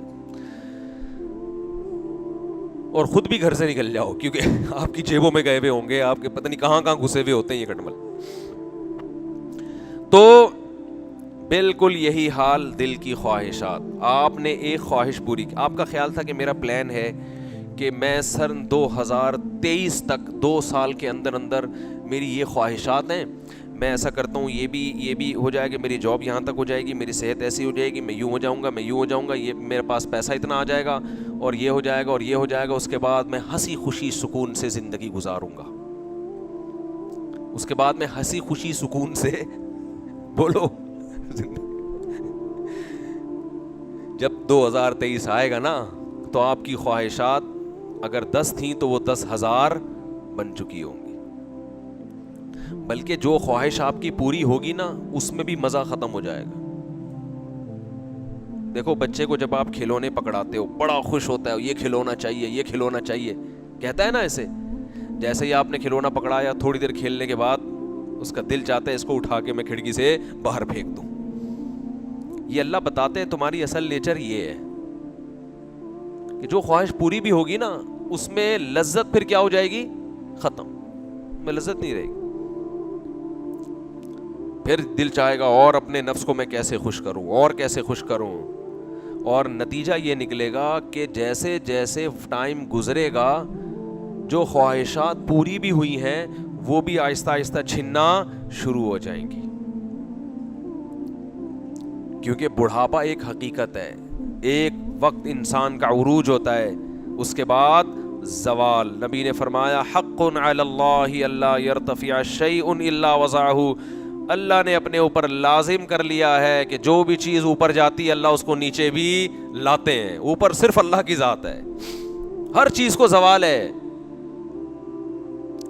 Speaker 1: اور خود بھی گھر سے نکل جاؤ کیونکہ آپ کی جیبوں میں گئے ہوئے ہوں گے، آپ کے پتہ نہیں کہاں کہاں گھسے ہوئے ہوتے ہیں یہ کھٹمل۔ تو بالکل یہی حال دل کی خواہشات، آپ نے ایک خواہش پوری کی، آپ کا خیال تھا کہ میرا پلان ہے کہ میں سن 2023 تک 2 سال کے اندر اندر میری یہ خواہشات ہیں، میں ایسا کرتا ہوں یہ بھی ہو جائے گا, میری جاب یہاں تک ہو جائے گی, میری صحت ایسی ہو جائے گی, میں یوں ہو جاؤں گا, یہ میرے پاس پیسہ اتنا آ جائے گا, اور یہ ہو جائے گا اور یہ ہو جائے گا, اس کے بعد میں ہنسی خوشی سکون سے زندگی گزاروں گا, اس کے بعد میں ہنسی خوشی سکون سے بولو جب 2023 آئے گا نا, تو آپ کی خواہشات اگر 10 تھیں تو وہ 10,000 بن چکی ہوں گی. بلکہ جو خواہش آپ کی پوری ہوگی نا, اس میں بھی مزہ ختم ہو جائے گا. دیکھو بچے کو جب آپ کھلونے پکڑاتے ہو بڑا خوش ہوتا ہے, یہ کھلونا چاہیے, یہ کھلونا چاہیے, کہتا ہے نا ایسے. جیسے ہی آپ نے کھلونا پکڑایا, تھوڑی دیر کھیلنے کے بعد اس کا دل چاہتا ہے اس کو اٹھا کے میں کھڑکی سے باہر پھینک دوں. یہ اللہ بتاتے ہیں تمہاری اصل نیچر یہ ہے کہ جو خواہش پوری بھی ہوگی نا, اس میں لذت پھر کیا ہو جائے گی, ختم, میں لذت نہیں رہے گی. پھر دل چاہے گا اور اپنے نفس کو میں کیسے خوش کروں, اور کیسے خوش کروں, اور نتیجہ یہ نکلے گا کہ جیسے جیسے ٹائم گزرے گا, جو خواہشات پوری بھی ہوئی ہیں وہ بھی آہستہ آہستہ چھننا شروع ہو جائیں گی. کیونکہ بڑھاپا ایک حقیقت ہے, ایک وقت انسان کا عروج ہوتا ہے, اس کے بعد زوال. نبی نے فرمایا حق علی اللہ الا یرتفع شیء الا وضعہ, اللہ نے اپنے اوپر لازم کر لیا ہے کہ جو بھی چیز اوپر جاتی ہے اللہ اس کو نیچے بھی لاتے ہیں. اوپر صرف اللہ کی ذات ہے, ہر چیز کو زوال ہے.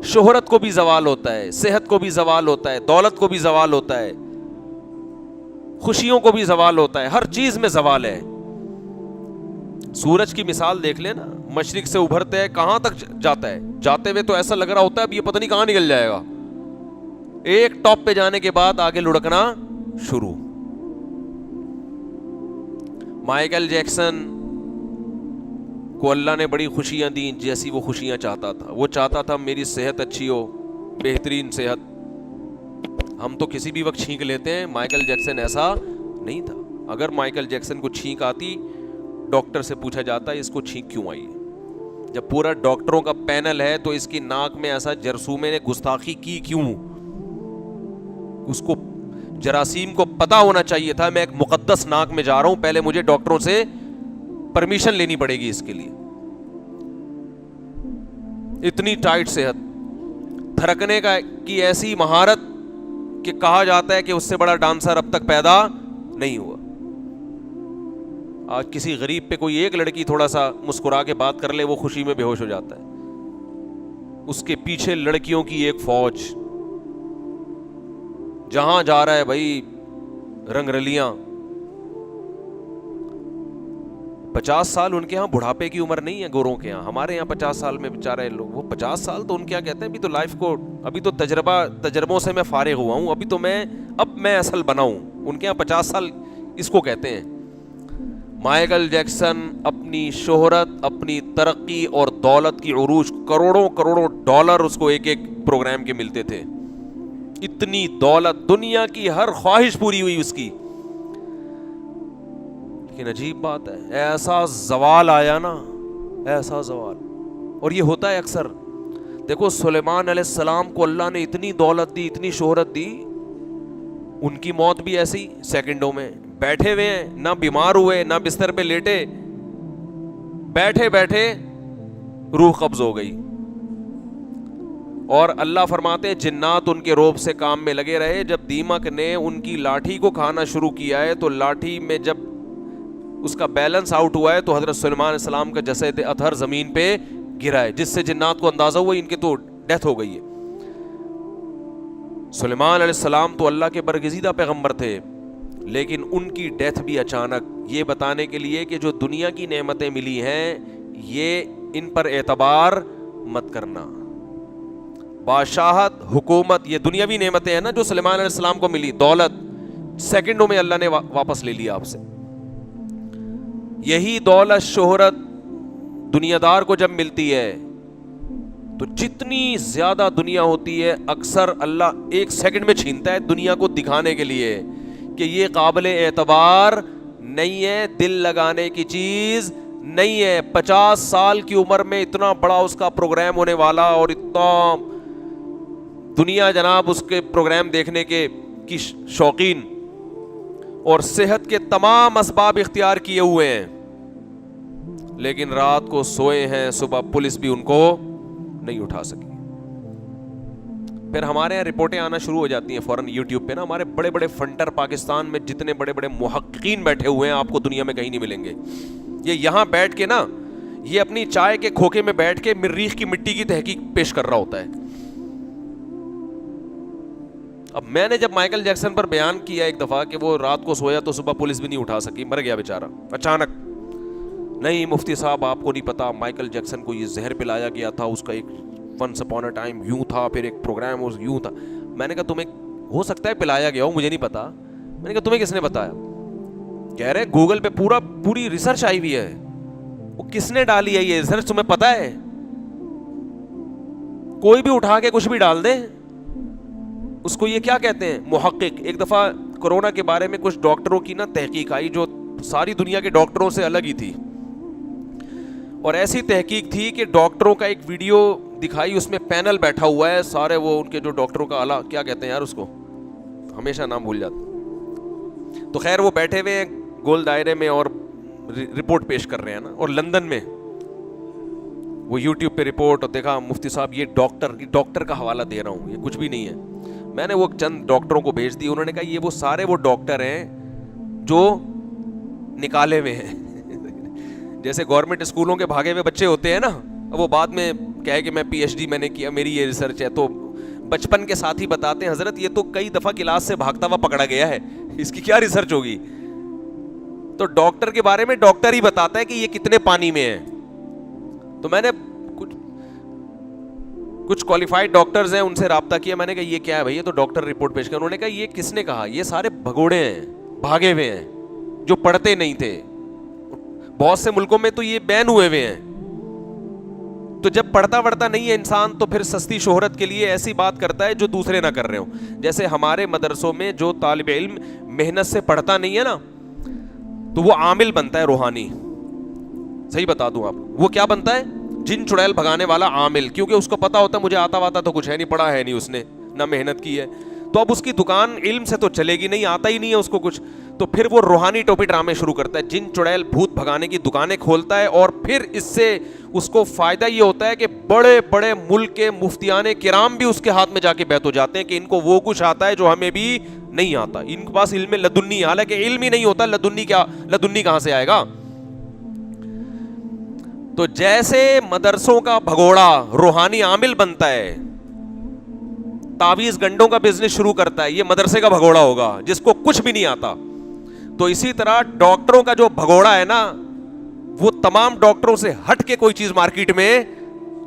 Speaker 1: شہرت کو بھی زوال ہوتا ہے, صحت کو بھی زوال ہوتا ہے, دولت کو بھی زوال ہوتا ہے, خوشیوں کو بھی زوال ہوتا ہے, ہر چیز میں زوال ہے. سورج کی مثال دیکھ لیں نا, مشرق سے ابھرتے ہے کہاں تک جاتا ہے, جاتے ہوئے تو ایسا لگ رہا ہوتا ہے اب یہ پتہ نہیں کہاں نکل جائے گا, ایک ٹاپ پہ جانے کے بعد آگے لڑکنا شروع. مائیکل جیکسن کو اللہ نے بڑی خوشیاں دیں جیسی وہ خوشیاں چاہتا تھا. وہ چاہتا تھا میری صحت اچھی ہو, بہترین صحت. ہم تو کسی بھی وقت چھینک لیتے ہیں, مائیکل جیکسن ایسا نہیں تھا. اگر مائیکل جیکسن کو چھینک آتی, ڈاکٹر سے پوچھا جاتا ہے اس کو چھینک کیوں آئی ہے. جب پورا ڈاکٹروں کا پینل ہے تو اس کی ناک میں ایسا جرثومے نے گستاخی کی کیوں؟ اس کو جراثیم کو پتا ہونا چاہیے تھا میں ایک مقدس ناک میں جا رہا ہوں, پہلے مجھے ڈاکٹروں سے پرمیشن لینی پڑے گی اس کے لیے. اتنی ٹائٹ صحت, تھرکنے کی ایسی مہارت کہ کہا جاتا ہے کہ اس سے بڑا ڈانسر اب تک پیدا نہیں ہوا. آج کسی غریب پہ کوئی ایک لڑکی تھوڑا سا مسکرا کے بات کر لے, وہ خوشی میں بے ہوش ہو جاتا ہے. اس کے پیچھے لڑکیوں کی ایک فوج, جہاں جا رہا ہے بھائی رنگ رلیاں. 50 سال ان کے ہاں بڑھاپے کی عمر نہیں ہے گوروں کے ہاں. ہمارے یہاں 50 سال میں بیچارے لوگ, وہ 50 سال تو ان کے یہاں کہتے ہیں ابھی تو لائف کو, ابھی تو تجربوں سے میں فارغ ہوا ہوں, ابھی تو میں اصل بنا ہوں. ان کے یہاں 50 سال اس کو کہتے ہیں. مائیکل جیکسن اپنی شہرت, اپنی ترقی اور دولت کی عروج, کروڑوں ڈالر اس کو ایک پروگرام کے ملتے تھے. اتنی دولت, دنیا کی ہر خواہش پوری ہوئی اس کی. لیکن عجیب بات ہے, ایسا زوال آیا نا, ایسا زوال. اور یہ ہوتا ہے اکثر. دیکھو سلیمان علیہ السلام کو اللہ نے اتنی دولت دی, اتنی شہرت دی, ان کی موت بھی ایسی سیکنڈوں میں. بیٹھے ہوئے ہیں, نہ بیمار ہوئے, نہ بستر پہ لیٹے, بیٹھے بیٹھے روح قبض ہو گئی. اور اللہ فرماتے ہیں جنات ان کے روب سے کام میں لگے رہے. جب دیمک نے ان کی لاٹھی کو کھانا شروع کیا ہے تو لاٹھی میں جب اس کا بیلنس آؤٹ ہوا ہے تو حضرت سلیمان علیہ السلام کا جسد اطہر زمین پہ گرا ہے, جس سے جنات کو اندازہ ہوا ان کے تو ڈیتھ ہو گئی ہے. سلیمان علیہ السلام تو اللہ کے برگزیدہ پیغمبر تھے, لیکن ان کی ڈیتھ بھی اچانک, یہ بتانے کے لیے کہ جو دنیا کی نعمتیں ملی ہیں یہ ان پر اعتبار مت کرنا. بادشاہت, حکومت, یہ دنیاوی نعمتیں ہیں نا جو سلیمان علیہ السلام کو ملی, دولت سیکنڈوں میں اللہ نے واپس لے لیا آپ سے. یہی دولت, شہرت دنیا دار کو جب ملتی ہے تو جتنی زیادہ دنیا ہوتی ہے اکثر اللہ ایک سیکنڈ میں چھینتا ہے دنیا کو دکھانے کے لیے کہ یہ قابل اعتبار نہیں ہے, دل لگانے کی چیز نہیں ہے. 50 سال کی عمر میں اتنا بڑا اس کا پروگرام ہونے والا اور اتنا دنیا جناب اس کے پروگرام دیکھنے کے کی شوقین اور صحت کے تمام اسباب اختیار کیے ہوئے ہیں, لیکن رات کو سوئے ہیں, صبح پولیس بھی ان کو نہیں اٹھا سکی. پھر ہمارے یہاں رپورٹیں آنا شروع ہو جاتی ہیں فوراً یوٹیوب پہ نا, ہمارے بڑے بڑے فنٹر پاکستان میں جتنے بڑے بڑے محققین بیٹھے ہوئے ہیں آپ کو دنیا میں کہیں نہیں ملیں گے. یہ یہاں بیٹھ کے نا, یہ اپنی چائے کے کھوکے میں بیٹھ کے مریخ کی مٹی کی تحقیق پیش کر رہا ہوتا ہے. اب میں نے جب مائیکل جیکسن پر بیان کیا ایک دفعہ کہ وہ رات کو سویا تو صبح پولیس بھی نہیں اٹھا سکی, مر گیا بیچارہ اچانک. نہیں مفتی صاحب آپ کو نہیں پتا, مائیکل جیکسن کو یہ زہر پلایا گیا تھا, اس کا ایک ونس اپون اے ٹائم یوں تھا, پھر ایک پروگرام یوں تھا. میں نے کہا تمہیں ہو سکتا ہے پلایا گیا ہو, مجھے نہیں پتا. میں نے کہا تمہیں کس نے بتایا؟ کہہ رہے گوگل پہ پوری ریسرچ آئی ہوئی ہے. وہ کس نے ڈالی ہے یہ ریسرچ تمہیں پتا ہے؟ کوئی بھی اٹھا کے کچھ بھی ڈال دے, اس کو یہ کیا کہتے ہیں محقق. ایک دفعہ کورونا کے بارے میں کچھ ڈاکٹروں کی نا تحقیق آئی جو ساری دنیا کے ڈاکٹروں سے الگ ہی تھی, اور ایسی تحقیق تھی کہ ڈاکٹروں کا ایک ویڈیو دکھائی, اس میں پینل بیٹھا ہوا ہے سارے, وہ ان کے جو ڈاکٹروں کا اعلیٰ کیا کہتے ہیں یار اس کو, ہمیشہ نام بھول جاتا. تو خیر وہ بیٹھے ہوئے ہیں گول دائرے میں اور رپورٹ پیش کر رہے ہیں نا, اور لندن میں وہ یوٹیوب پہ رپورٹ, اور دیکھا مفتی صاحب یہ ڈاکٹر کا حوالہ دے رہا ہوں, یہ کچھ بھی نہیں ہے. میں نے وہ چند ڈاکٹروں کو بھیج دی, انہوں نے کہا یہ وہ سارے وہ ڈاکٹر ہیں جو نکالے ہوئے ہیں. جیسے گورنمنٹ اسکولوں کے بھاگے ہوئے بچے ہوتے ہیں نا, وہ بعد میں کہے کہ میں پی ایچ ڈی میں نے کیا, میری یہ ریسرچ ہے, تو بچپن کے ساتھ ہی بتاتے ہیں حضرت یہ تو کئی دفعہ کلاس سے بھاگتا ہوا پکڑا گیا ہے, اس کی کیا ریسرچ ہوگی. تو ڈاکٹر کے بارے میں ڈاکٹر ہی بتاتا ہے کہ یہ کتنے پانی میں ہے. تو میں نے کچھ کوالیفائڈ ڈاکٹرز ہیں ان سے رابطہ کیا, میں نے کہا یہ کیا ہے بھائی, یہ تو ڈاکٹر رپورٹ پیش کر. انہوں نے کہا یہ کس نے کہا, یہ سارے بھگوڑے ہیں, بھاگے ہوئے ہیں, جو پڑھتے نہیں تھے. بہت سے ملکوں میں تو یہ بین ہوئے ہوئے ہیں. تو جب پڑھتا نہیں ہے انسان تو پھر سستی شہرت کے لیے ایسی بات کرتا ہے جو دوسرے نہ کر رہے ہوں. جیسے ہمارے مدرسوں میں جو طالب علم محنت سے پڑھتا نہیں ہے نا, تو وہ عامل بنتا ہے روحانی. صحیح بتا دوں آپ, وہ کیا بنتا ہے؟ جن چڑیل بھگانے والا عامل, کیونکہ اس کو پتا ہوتا ہے مجھے آتا واتا تو کچھ ہے نہیں, پڑھا ہے نہیں اس نے, نہ محنت کی ہے, تو اب اس کی دکان علم سے تو چلے گی نہیں, آتا ہی نہیں ہے اس کو کچھ. تو پھر وہ روحانی ٹوپی ڈرامے شروع کرتا ہے, جن چڑیل بھوت بھگانے کی دکانیں کھولتا ہے, اور پھر اس سے اس کو فائدہ یہ ہوتا ہے کہ بڑے بڑے ملک کے مفتیان کرام بھی اس کے ہاتھ میں جا کے بیعت ہو جاتے ہیں کہ ان کو وہ کچھ آتا ہے جو ہمیں بھی نہیں آتا, ان کے پاس علم لدنی ہے. حالانکہ علم ہی نہیں ہوتا, لدنی کہاں سے آئے گا. تو جیسے مدرسوں کا بھگوڑا روحانی عامل بنتا ہے, تعویذ گنڈوں کا بزنس شروع کرتا ہے, یہ مدرسے کا بھگوڑا ہوگا جس کو کچھ بھی نہیں آتا. تو اسی طرح ڈاکٹروں کا جو بھگوڑا ہے نا, وہ تمام ڈاکٹروں سے ہٹ کے کوئی چیز مارکیٹ میں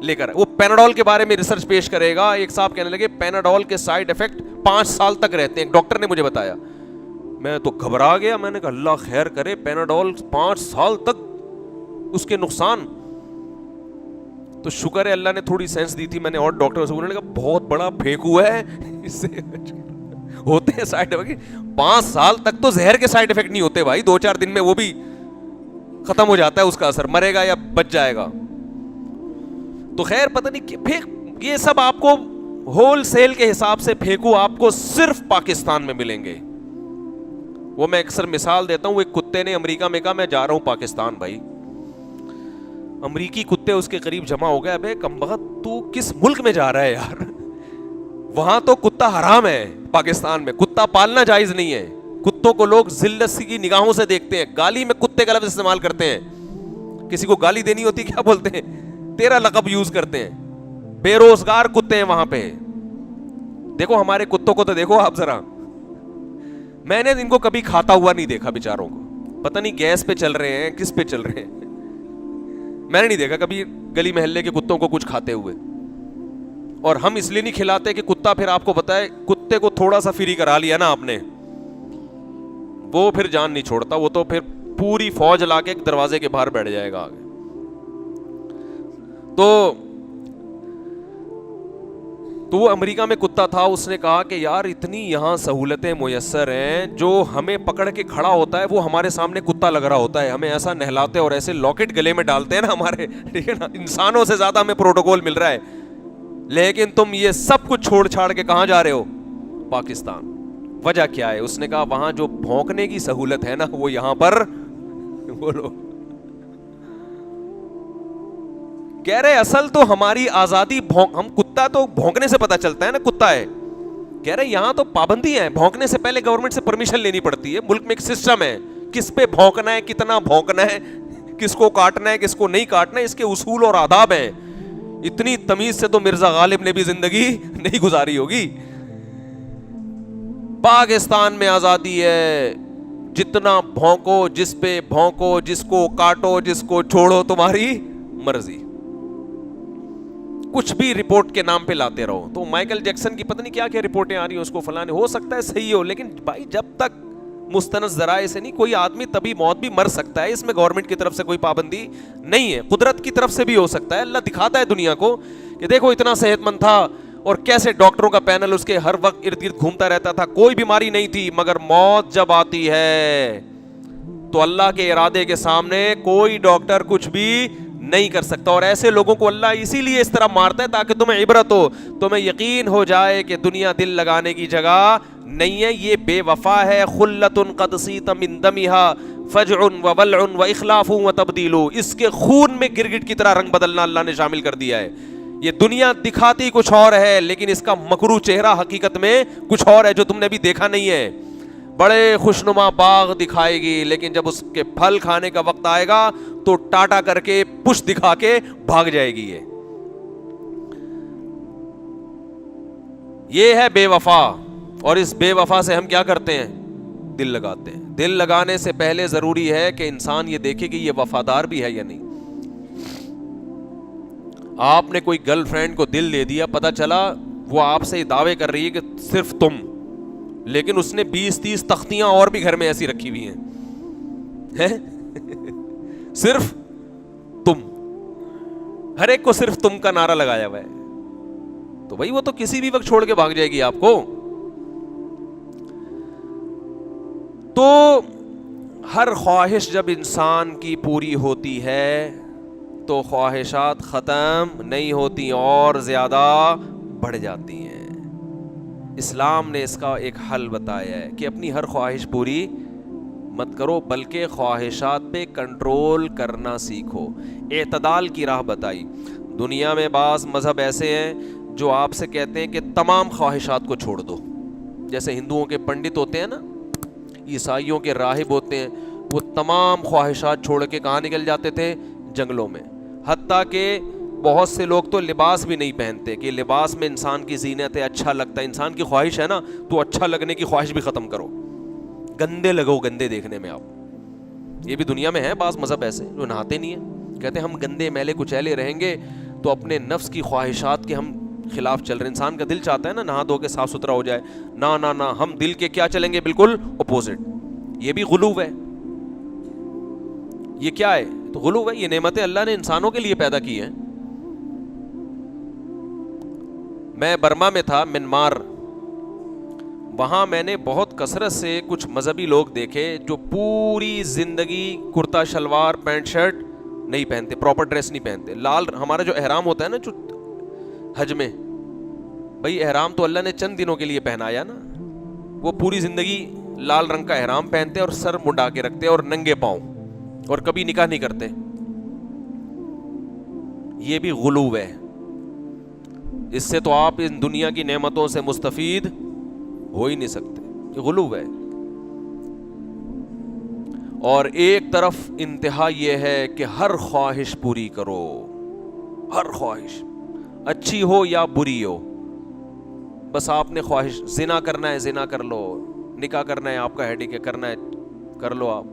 Speaker 1: لے کر, وہ پیناڈول کے بارے میں ریسرچ پیش کرے گا. ایک صاحب کہنے لگے پیناڈول کے سائیڈ افیکٹ 5 سال تک رہتے ہیں, ڈاکٹر نے مجھے بتایا. میں تو گھبرا گیا, میں نے کہا اللہ خیر کرے, پیناڈول 5 سال تک اس کے نقصان. تو شکر ہے اللہ نے تھوڑی سینس دی تھی. میں نے اور ڈاکٹر سے, انہوں نے کہا بہت بڑا پھینکو ہے, اس سے ہوتے ہیں سائیڈ افیکٹ. 5 سال تک تو زہر کے سائیڈ افیکٹ نہیں ہوتے بھائی, 2-4 دن میں وہ بھی ختم ہو جاتا ہے اس کا اثر, مرے گا یا بچ جائے گا. تو خیر پتہ نہیں پھر یہ سب آپ کو ہول سیل کے حساب سے پھینکو آپ کو صرف پاکستان میں ملیں گے. وہ میں اکثر مثال دیتا ہوں, ایک کتے نے امریکہ میں کہا میں جا رہا ہوں پاکستان. بھائی امریکی کتے اس کے قریب جمع ہو گئے, ابے کمبخت تو کس ملک میں جا رہا ہے یار, وہاں تو کتا حرام ہے, پاکستان میں کتا پالنا جائز نہیں ہے. کتوں کو لوگ ذلت کی نگاہوں سے دیکھتے ہیں, گالی میں کتے کا لفظ استعمال کرتے ہیں. کسی کو گالی دینی ہوتی کیا بولتے ہیں, تیرا لقب یوز کرتے ہیں. بے روزگار کتے ہیں وہاں پہ. دیکھو ہمارے کتوں کو تو دیکھو آپ ذرا, میں نے ان کو کبھی کھاتا ہوا نہیں دیکھا بیچاروں کو. پتہ نہیں گیس پہ چل رہے ہیں, کس پہ چل رہے ہیں, میں نے نہیں دیکھا کبھی گلی محلے کے کتوں کو کچھ کھاتے ہوئے. اور ہم اس لیے نہیں کھلاتے کہ کتا, پھر آپ کو بتائے کتے کو تھوڑا سا فری کرا لیا نا آپ نے, وہ پھر جان نہیں چھوڑتا, وہ تو پھر پوری فوج لا کے دروازے کے باہر بیٹھ جائے گا آگے. تو وہ امریکہ میں کتا تھا, اس نے کہا کہ یار اتنی یہاں سہولتیں میسر ہیں, جو ہمیں پکڑ کے کھڑا ہوتا ہے وہ ہمارے سامنے کتا لگ رہا ہوتا ہے, ہمیں ایسا نہلاتے اور ایسے لاکٹ گلے میں ڈالتے ہیں نا ہمارے, ٹھیک ہے نا, انسانوں سے زیادہ ہمیں پروٹوکول مل رہا ہے. لیکن تم یہ سب کچھ چھوڑ چھاڑ کے کہاں جا رہے ہو؟ پاکستان. وجہ کیا ہے؟ اس نے کہا وہاں جو بھونکنے کی سہولت ہے نا وہ یہاں پر. بولو. کہہ رہے اصل تو ہماری آزادی ہم کتا تو بھونکنے سے پتا چلتا ہے نا کتا ہے. کہہ رہے یہاں تو پابندی ہے, بھونکنے سے پہلے گورنمنٹ سے پرمیشن لینی پڑتی ہے. ملک میں ایک سسٹم ہے, کس پہ بھونکنا ہے, کتنا بھونکنا ہے, کس کو کاٹنا ہے, کس کو نہیں کاٹنا ہے, اس کے اصول اور آداب ہیں. اتنی تمیز سے تو مرزا غالب نے بھی زندگی نہیں گزاری ہوگی. پاکستان میں آزادی ہے, جتنا بھونکو, جس پہ بھونکو, جس کو کاٹو, جس کو چھوڑو, تمہاری مرضی. کچھ بھی رپورٹ کے نام پہ لاتے رہو. تو مائیکل جیکسن کی پتہ نہیں کیا کیا رپورٹیں آ رہی ہیں, اس کو فلانے, ہو سکتا ہے صحیح ہو, لیکن بھائی جب تک مستند ذرائع سے نہیں, کوئی آدمی طبی موت بھی مر سکتا ہے, اس میں گورنمنٹ کی طرف سے کوئی پابندی نہیں ہے, قدرت کی طرف سے بھی ہو سکتا ہے. اللہ دکھاتا ہے دنیا کو کہ دیکھو اتنا صحت مند تھا, اور کیسے ڈاکٹروں کا پینل اس کے ہر وقت ارد گرد گھومتا رہتا تھا, کوئی بیماری نہیں تھی, مگر موت جب آتی ہے تو اللہ کے ارادے کے سامنے کوئی ڈاکٹر کچھ بھی نہیں کر سکتا. اور ایسے لوگوں کو اللہ اسی لیے اس طرح مارتا ہے تاکہ تمہیں عبرت ہو, تمہیں یقین ہو جائے کہ دنیا دل لگانے کی جگہ نہیں ہے, یہ بے وفا ہے. خلۃ قد صیت من دمھا فجع وولع واخلاف وتبدیل, اس کے خون میں گرگٹ کی طرح رنگ بدلنا اللہ نے شامل کر دیا ہے. یہ دنیا دکھاتی کچھ اور ہے, لیکن اس کا مکروہ چہرہ حقیقت میں کچھ اور ہے جو تم نے ابھی دیکھا نہیں ہے. بڑے خوشنما باغ دکھائے گی, لیکن جب اس کے پھل کھانے کا وقت آئے گا تو ٹاٹا کر کے پشت دکھا کے بھاگ جائے گی. یہ ہے بے وفا. اور اس بے وفا سے ہم کیا کرتے ہیں؟ دل لگاتے ہیں. دل لگانے سے پہلے ضروری ہے کہ انسان یہ دیکھے کہ یہ وفادار بھی ہے یا نہیں. آپ نے کوئی گرل فرینڈ کو دل دے دیا, پتا چلا وہ آپ سے دعوے کر رہی ہے کہ صرف تم, لیکن اس نے 20-30 تختیاں اور بھی گھر میں ایسی رکھی ہوئی ہیں, صرف تم, ہر ایک کو صرف تم کا نعرہ لگایا ہوا ہے, تو بھائی وہ تو کسی بھی وقت چھوڑ کے بھاگ جائے گی آپ کو. تو ہر خواہش جب انسان کی پوری ہوتی ہے تو خواہشات ختم نہیں ہوتی اور زیادہ بڑھ جاتی ہیں. اسلام نے اس کا ایک حل بتایا ہے کہ اپنی ہر خواہش پوری مت کرو, بلکہ خواہشات پہ کنٹرول کرنا سیکھو. اعتدال کی راہ بتائی. دنیا میں بعض مذہب ایسے ہیں جو آپ سے کہتے ہیں کہ تمام خواہشات کو چھوڑ دو. جیسے ہندوؤں کے پنڈت ہوتے ہیں نا, عیسائیوں کے راہب ہوتے ہیں, وہ تمام خواہشات چھوڑ کے کہاں نکل جاتے تھے؟ جنگلوں میں. حتیٰ کہ بہت سے لوگ تو لباس بھی نہیں پہنتے کہ لباس میں انسان کی زینت ہے, اچھا لگتا ہے. انسان کی خواہش ہے نا, تو اچھا لگنے کی خواہش بھی ختم کرو, گندے لگو گندے دیکھنے میں آپ. یہ بھی دنیا میں ہے بعض مذہب ایسے جو نہاتے نہیں ہیں, کہتے ہیں ہم گندے میلے کچیلے رہیں گے تو اپنے نفس کی خواہشات کے ہم خلاف چل رہے ہیں. انسان کا دل چاہتا ہے نا نہا دھو کے صاف ستھرا ہو جائے, نہ ہم دل کے کیا چلیں گے؟ بالکل اپوزٹ. یہ بھی غلو ہے. یہ کیا ہے؟ تو غلو ہے. یہ نعمتیں اللہ نے انسانوں کے لیے پیدا کی ہیں. میں برما میں تھا, منمار, وہاں میں نے بہت کثرت سے کچھ مذہبی لوگ دیکھے جو پوری زندگی کرتا شلوار پینٹ شرٹ نہیں پہنتے, پراپر ڈریس نہیں پہنتے. لال ہمارا جو احرام ہوتا ہے نا جو حج میں, بھائی احرام تو اللہ نے چند دنوں کے لیے پہنایا نا, وہ پوری زندگی لال رنگ کا احرام پہنتے اور سر منڈا کے رکھتے اور ننگے پاؤں, اور کبھی نکاح نہیں کرتے. یہ بھی غلو ہے. اس سے تو آپ ان دنیا کی نعمتوں سے مستفید ہو ہی نہیں سکتے. یہ غلو ہے. اور ایک طرف انتہا یہ ہے کہ ہر خواہش پوری کرو, ہر خواہش اچھی ہو یا بری ہو, بس آپ نے خواہش زنا کرنا ہے زنا کر لو, نکاح کرنا ہے آپ کا ہیڈک ہے کرنا ہے کر لو آپ,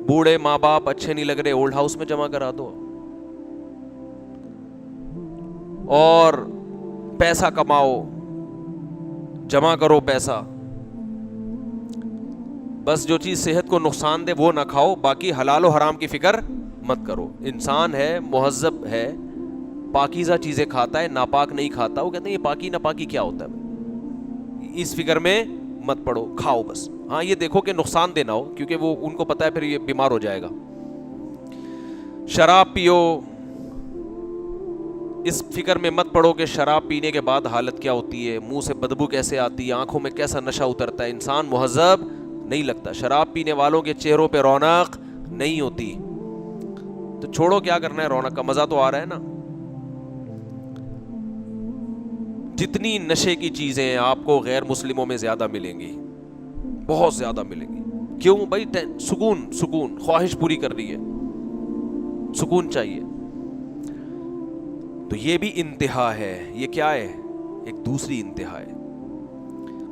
Speaker 1: بوڑھے ماں باپ اچھے نہیں لگ رہے اولڈ ہاؤس میں جمع کرا دو, اور پیسہ کماؤ, جمع کرو پیسہ, بس جو چیز صحت کو نقصان دے وہ نہ کھاؤ, باقی حلال و حرام کی فکر مت کرو. انسان ہے, مہذب ہے, پاکیزہ چیزیں کھاتا ہے, ناپاک نہیں کھاتا. وہ کہتے ہیں یہ پاکی ناپاکی کیا ہوتا ہے, اس فکر میں مت پڑو, کھاؤ بس. ہاں یہ دیکھو کہ نقصان دینا ہو, کیونکہ وہ ان کو پتا ہے پھر یہ بیمار ہو جائے گا. شراب پیو, اس فکر میں مت پڑو کہ شراب پینے کے بعد حالت کیا ہوتی ہے, منہ سے بدبو کیسے آتی ہے, آنکھوں میں کیسا نشہ اترتا ہے, انسان مہذب نہیں لگتا. شراب پینے والوں کے چہروں پہ رونق نہیں ہوتی. تو چھوڑو, کیا کرنا ہے, رونق کا مزہ تو آ رہا ہے نا. جتنی نشے کی چیزیں آپ کو غیر مسلموں میں زیادہ ملیں گی, بہت زیادہ ملیں گی. کیوں بھائی؟ سکون خواہش پوری کر رہی ہے, سکون چاہیے. تو یہ بھی انتہا ہے. یہ کیا ہے؟ ایک دوسری انتہا ہے.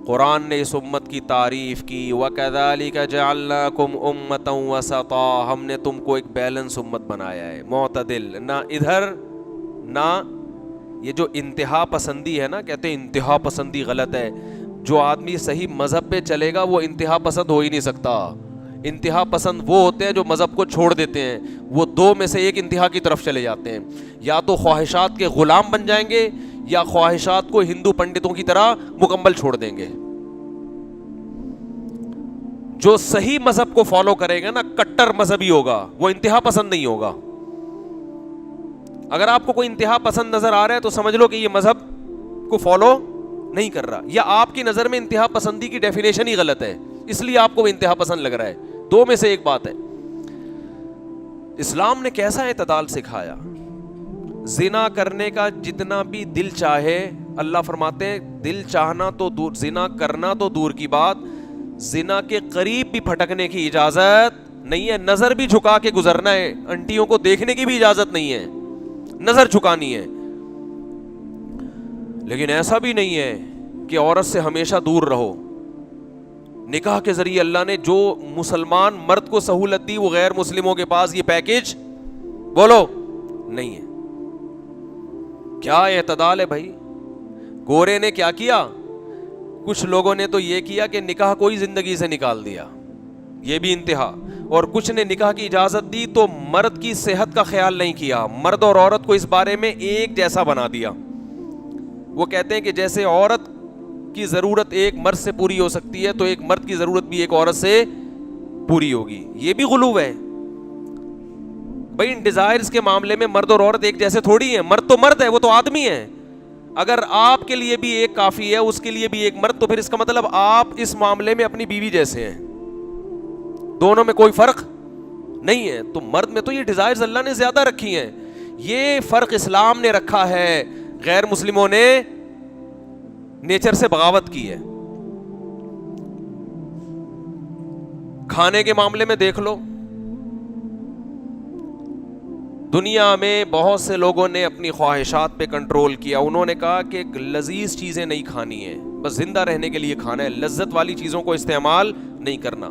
Speaker 1: قرآن نے اس امت کی تعریف کی, وَكَذَلِكَ جَعَلْنَاكُمْ أُمَّةً وَسَطًا, ہم نے تم کو ایک بیلنس امت بنایا ہے, معتدل, نہ ادھر نہ. یہ جو انتہا پسندی ہے نا, کہتے ہیں انتہا پسندی غلط ہے. جو آدمی صحیح مذہب پہ چلے گا وہ انتہا پسند ہو ہی نہیں سکتا. انتہا پسند وہ ہوتے ہیں جو مذہب کو چھوڑ دیتے ہیں. وہ دو میں سے ایک انتہا کی طرف چلے جاتے ہیں, یا تو خواہشات کے غلام بن جائیں گے یا خواہشات کو ہندو پنڈتوں کی طرح مکمل چھوڑ دیں گے. جو صحیح مذہب کو فالو کرے گا نا, کٹر مذہبی ہوگا, وہ انتہا پسند نہیں ہوگا. اگر آپ کو کوئی انتہا پسند نظر آ رہا ہے تو سمجھ لو کہ یہ مذہب کو فالو نہیں کر رہا, یا آپ کی نظر میں انتہا پسندی کی ڈیفینیشن ہی غلط ہے, اس لیے آپ کو انتہا پسند لگ رہا ہے. دو میں سے ایک بات ہے. اسلام نے کیسا اعتدال سکھایا. زنا کرنے کا جتنا بھی دل چاہے, اللہ فرماتے ہیں دل چاہنا تو دور, زنا کرنا تو دور کی بات, زنا کے قریب بھی پھٹکنے کی اجازت نہیں ہے. نظر بھی جھکا کے گزرنا ہے, انٹیوں کو دیکھنے کی بھی اجازت نہیں ہے, نظر جھکانی ہے. لیکن ایسا بھی نہیں ہے کہ عورت سے ہمیشہ دور رہو. نکاح کے ذریعے اللہ نے جو مسلمان مرد کو سہولت دی, وہ غیر مسلموں کے پاس یہ پیکج بولو نہیں ہے. کیا اعتدال ہے بھائی. گورے نے کیا کیا, کچھ لوگوں نے تو یہ کیا کہ نکاح کو ہی زندگی سے نکال دیا, یہ بھی انتہا. اور کچھ نے نکاح کی اجازت دی تو مرد کی صحت کا خیال نہیں کیا, مرد اور عورت کو اس بارے میں ایک جیسا بنا دیا. وہ کہتے ہیں کہ جیسے عورت کی ضرورت ایک مرد سے پوری ہو سکتی ہے تو ایک مرد کی ضرورت بھی ایک عورت سے پوری ہوگی. یہ بھی غلو ہے بھائی. ان ڈیزائرز کے معاملے میں مرد اور عورت ایک جیسے تھوڑی ہیں. مرد تو مرد ہے, وہ تو آدمی ہے. اگر آپ کے لیے بھی ایک کافی ہے, اس کے لیے بھی ایک مرد, تو پھر اس کا مطلب آپ اس معاملے میں اپنی بیوی جیسے ہیں. دونوں میں کوئی فرق نہیں ہے. تو مرد میں تو یہ ڈیزائرز اللہ نے زیادہ رکھی ہیں. یہ فرق اسلام نے رکھا ہے, غیر مسلموں نے نیچر سے بغاوت کی ہے. کھانے کے معاملے میں دیکھ لو, دنیا میں بہت سے لوگوں نے اپنی خواہشات پہ کنٹرول کیا. انہوں نے کہا کہ لذیذ چیزیں نہیں کھانی ہیں, بس زندہ رہنے کے لیے کھانا ہے, لذت والی چیزوں کو استعمال نہیں کرنا.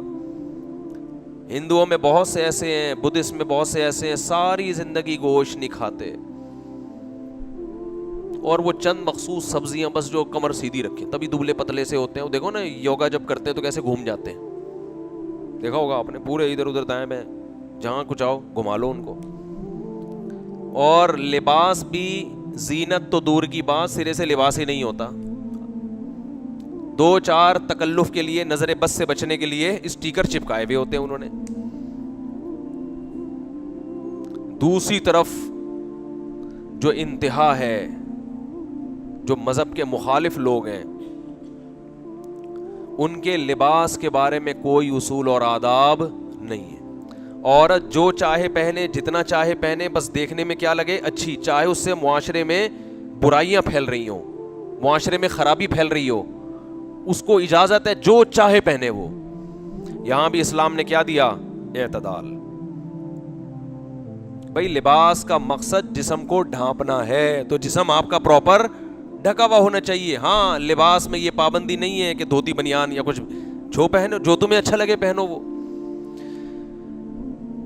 Speaker 1: ہندوؤں میں بہت سے ایسے ہیں, بدھسٹ میں بہت سے ایسے ہیں, ساری زندگی گوشت نہیں کھاتے, اور وہ چند مخصوص سبزیاں بس جو کمر سیدھی رکھیں, تبھی دبلے پتلے سے ہوتے ہیں. وہ دیکھو نا, یوگا جب کرتے ہیں تو کیسے گھوم جاتے ہیں, دیکھا ہوگا آپ نے, پورے ادھر ادھر دائیں بائیں جہاں کچھ آؤ گھما لو ان کو. اور لباس بھی, زینت تو دور کی بات, سرے سے لباس ہی نہیں ہوتا. 2-4 تکلف کے لیے, نظر بد سے بچنے کے لیے اسٹیکر چپکائے ہوئے ہوتے ہیں انہوں نے. دوسری طرف جو انتہا ہے, جو مذہب کے مخالف لوگ ہیں, ان کے لباس کے بارے میں کوئی اصول اور آداب نہیں ہے. عورت جو چاہے پہنے, جتنا چاہے پہنے, بس دیکھنے میں کیا لگے اچھی, چاہے اس سے معاشرے میں برائیاں پھیل رہی ہوں, معاشرے میں خرابی پھیل رہی ہو, اس کو اجازت ہے جو چاہے پہنے وہ. یہاں بھی اسلام نے کیا دیا, اعتدال. بھائی لباس کا مقصد جسم کو ڈھانپنا ہے, تو جسم آپ کا پراپر ڈھکا ہوا ہونا چاہیے. ہاں, لباس میں یہ پابندی نہیں ہے کہ دھوتی بنیان یا کچھ, جو پہنو, جو تمہیں اچھا لگے پہنو وہ.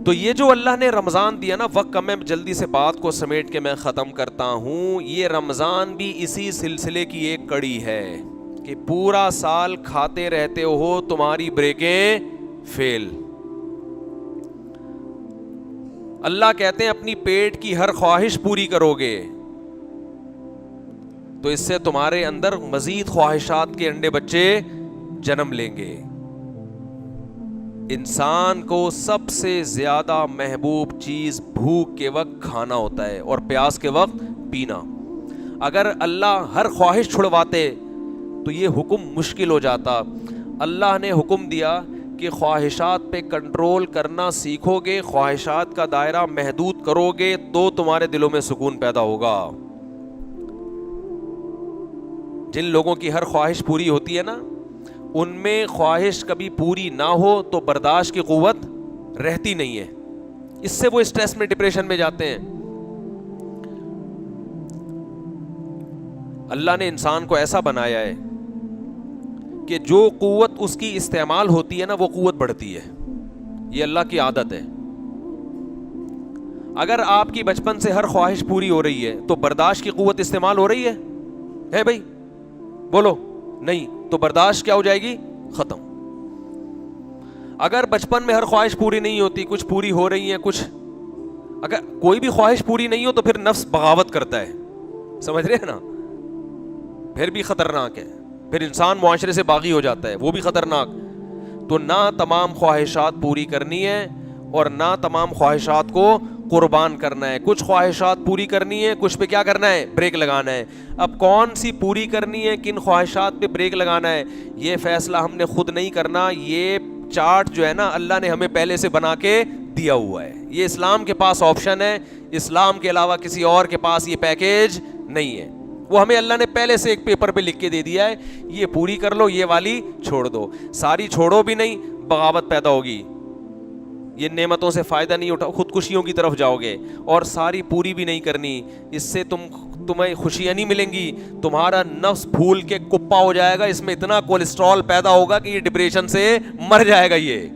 Speaker 1: تو یہ جو اللہ نے رمضان دیا نا, وقت کم ہے, جلدی سے بات کو سمیٹ کے میں ختم کرتا ہوں. یہ رمضان بھی اسی سلسلے کی ایک کڑی ہے کہ پورا سال کھاتے رہتے ہو, تمہاری بریکیں فیل. اللہ کہتے ہیں اپنی پیٹ کی ہر خواہش پوری کرو گے تو اس سے تمہارے اندر مزید خواہشات کے انڈے بچے جنم لیں گے. انسان کو سب سے زیادہ محبوب چیز بھوک کے وقت کھانا ہوتا ہے اور پیاس کے وقت پینا. اگر اللہ ہر خواہش چھڑواتے تو یہ حکم مشکل ہو جاتا. اللہ نے حکم دیا کہ خواہشات پہ کنٹرول کرنا سیکھو گے, خواہشات کا دائرہ محدود کرو گے تو تمہارے دلوں میں سکون پیدا ہوگا. جن لوگوں کی ہر خواہش پوری ہوتی ہے نا, ان میں خواہش کبھی پوری نہ ہو تو برداشت کی قوت رہتی نہیں ہے, اس سے وہ اسٹریس میں, ڈپریشن میں جاتے ہیں. اللہ نے انسان کو ایسا بنایا ہے کہ جو قوت اس کی استعمال ہوتی ہے نا وہ قوت بڑھتی ہے, یہ اللہ کی عادت ہے. اگر آپ کی بچپن سے ہر خواہش پوری ہو رہی ہے تو برداشت کی قوت استعمال ہو رہی ہے بھائی, بولو نہیں, تو برداشت کیا ہو جائے گی, ختم. اگر بچپن میں ہر خواہش پوری نہیں ہوتی, کچھ پوری ہو رہی ہیں کچھ, اگر کوئی بھی خواہش پوری نہیں ہو تو پھر نفس بغاوت کرتا ہے, سمجھ رہے ہیں نا, پھر بھی خطرناک ہے, پھر انسان معاشرے سے باغی ہو جاتا ہے, وہ بھی خطرناک. تو نہ تمام خواہشات پوری کرنی ہے اور نہ تمام خواہشات کو قربان کرنا ہے. کچھ خواہشات پوری کرنی ہے, کچھ پہ کیا کرنا ہے, بریک لگانا ہے. اب کون سی پوری کرنی ہے, کن خواہشات پہ بریک لگانا ہے, یہ فیصلہ ہم نے خود نہیں کرنا. یہ چارٹ جو ہے نا اللہ نے ہمیں پہلے سے بنا کے دیا ہوا ہے. یہ اسلام کے پاس آپشن ہے, اسلام کے علاوہ کسی اور کے پاس یہ پیکیج نہیں ہے. وہ ہمیں اللہ نے پہلے سے ایک پیپر پہ لکھ کے دے دیا ہے, یہ پوری کر لو, یہ والی چھوڑ دو. ساری چھوڑو بھی نہیں, بغاوت پیدا ہوگی, یہ نعمتوں سے فائدہ نہیں اٹھا, خودکشیوں کی طرف جاؤ گے. اور ساری پوری بھی نہیں کرنی, اس سے تمہیں خوشیاں نہیں ملیں گی, تمہارا نفس پھول کے کپا ہو جائے گا, اس میں اتنا کولیسٹرول پیدا ہوگا کہ یہ ڈپریشن سے مر جائے گا. یہ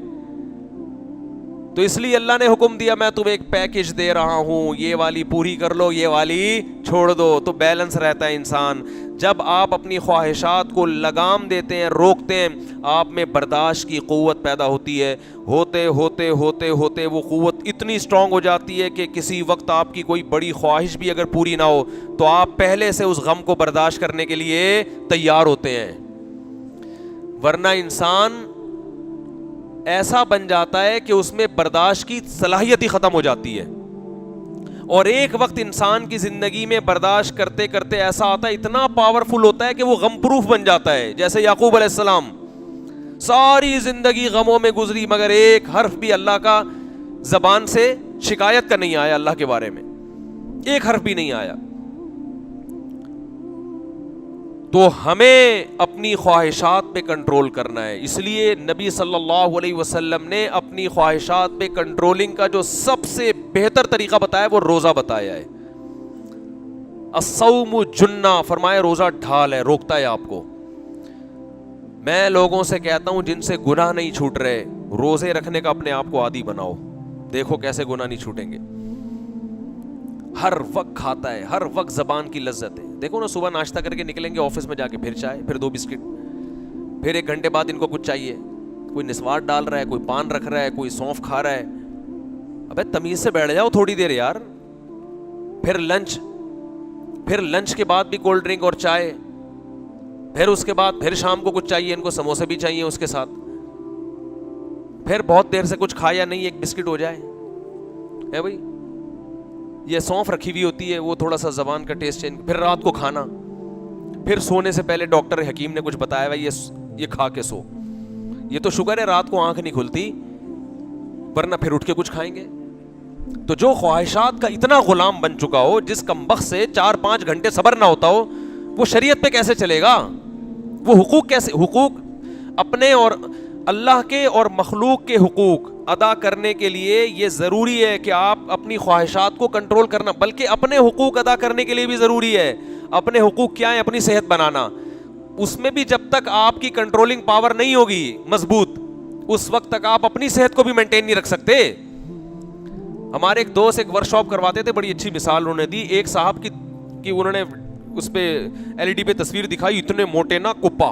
Speaker 1: تو اس لیے اللہ نے حکم دیا میں تمہیں ایک پیکج دے رہا ہوں, یہ والی پوری کر لو, یہ والی چھوڑ دو. تو بیلنس رہتا ہے انسان. جب آپ اپنی خواہشات کو لگام دیتے ہیں, روکتے ہیں, آپ میں برداشت کی قوت پیدا ہوتی ہے. ہوتے ہوتے ہوتے ہوتے وہ قوت اتنی اسٹرانگ ہو جاتی ہے کہ کسی وقت آپ کی کوئی بڑی خواہش بھی اگر پوری نہ ہو تو آپ پہلے سے اس غم کو برداشت کرنے کے لیے تیار ہوتے ہیں. ورنہ انسان ایسا بن جاتا ہے کہ اس میں برداشت کی صلاحیت ہی ختم ہو جاتی ہے. اور ایک وقت انسان کی زندگی میں برداشت کرتے کرتے ایسا آتا ہے, اتنا پاورفل ہوتا ہے کہ وہ غم پروف بن جاتا ہے. جیسے یعقوب علیہ السلام, ساری زندگی غموں میں گزری مگر ایک حرف بھی اللہ کا زبان سے شکایت کا نہیں آیا, اللہ کے بارے میں ایک حرف بھی نہیں آیا. تو ہمیں اپنی خواہشات پہ کنٹرول کرنا ہے. اس لیے نبی صلی اللہ علیہ وسلم نے اپنی خواہشات پہ کنٹرولنگ کا جو سب سے بہتر طریقہ بتایا وہ روزہ بتایا ہے. الصوم جنہ, فرمایا روزہ ڈھال ہے, روکتا ہے آپ کو. میں لوگوں سے کہتا ہوں جن سے گناہ نہیں چھوٹ رہے, روزے رکھنے کا اپنے آپ کو عادی بناؤ, دیکھو کیسے گناہ نہیں چھوٹیں گے. ہر وقت کھاتا ہے, ہر وقت زبان کی لذت ہے. دیکھو نا, صبح ناشتہ کر کے نکلیں گے آفس میں, جا کے پھر چائے, پھر 2 بسکٹ, پھر 1 گھنٹے بعد ان کو کچھ چاہیے. کوئی نسوار ڈال رہا ہے, کوئی پان رکھ رہا ہے, کوئی سونف کھا رہا ہے. ابے تمیز سے بیٹھ جاؤ تھوڑی دیر یار. پھر لنچ کے بعد بھی کولڈ ڈرنک اور چائے, پھر اس کے بعد پھر شام کو کچھ چاہیے, ان کو سموسے بھی چاہیے اس کے ساتھ. پھر بہت دیر سے کچھ کھایا نہیں, 1 بسکٹ ہو جائے ہے بھائی. یہ سونف رکھی ہوئی ہوتی ہے, وہ تھوڑا سا زبان کا ٹیسٹ چینج. پھر رات کو کھانا, پھر سونے سے پہلے ڈاکٹر حکیم نے کچھ بتایا بھائی یہ کھا کے سو. یہ تو شکر ہے رات کو آنکھ نہیں کھلتی, ورنہ پھر اٹھ کے کچھ کھائیں گے. تو جو خواہشات کا اتنا غلام بن چکا ہو, جس کمبخت سے 4-5 گھنٹے صبر نہ ہوتا ہو, وہ شریعت پہ کیسے چلے گا؟ وہ حقوق اپنے اور اللہ کے اور مخلوق کے حقوق ادا کرنے کے لیے یہ ضروری ہے کہ آپ اپنی خواہشات کو کنٹرول کرنا, بلکہ اپنے حقوق ادا کرنے کے لیے بھی ضروری ہے. اپنے حقوق کیا ہے؟ اپنی صحت بنانا. اس میں بھی جب تک آپ کی کنٹرولنگ پاور نہیں ہوگی مضبوط, اس وقت تک آپ اپنی صحت کو بھی مینٹین نہیں رکھ سکتے. ہمارے ایک دوست ایک ورک شاپ کرواتے تھے, بڑی اچھی مثال انہوں نے دی. ایک صاحب کی انہوں نے اس پہ LED پہ تصویر دکھائی, اتنے موٹے نا کپا.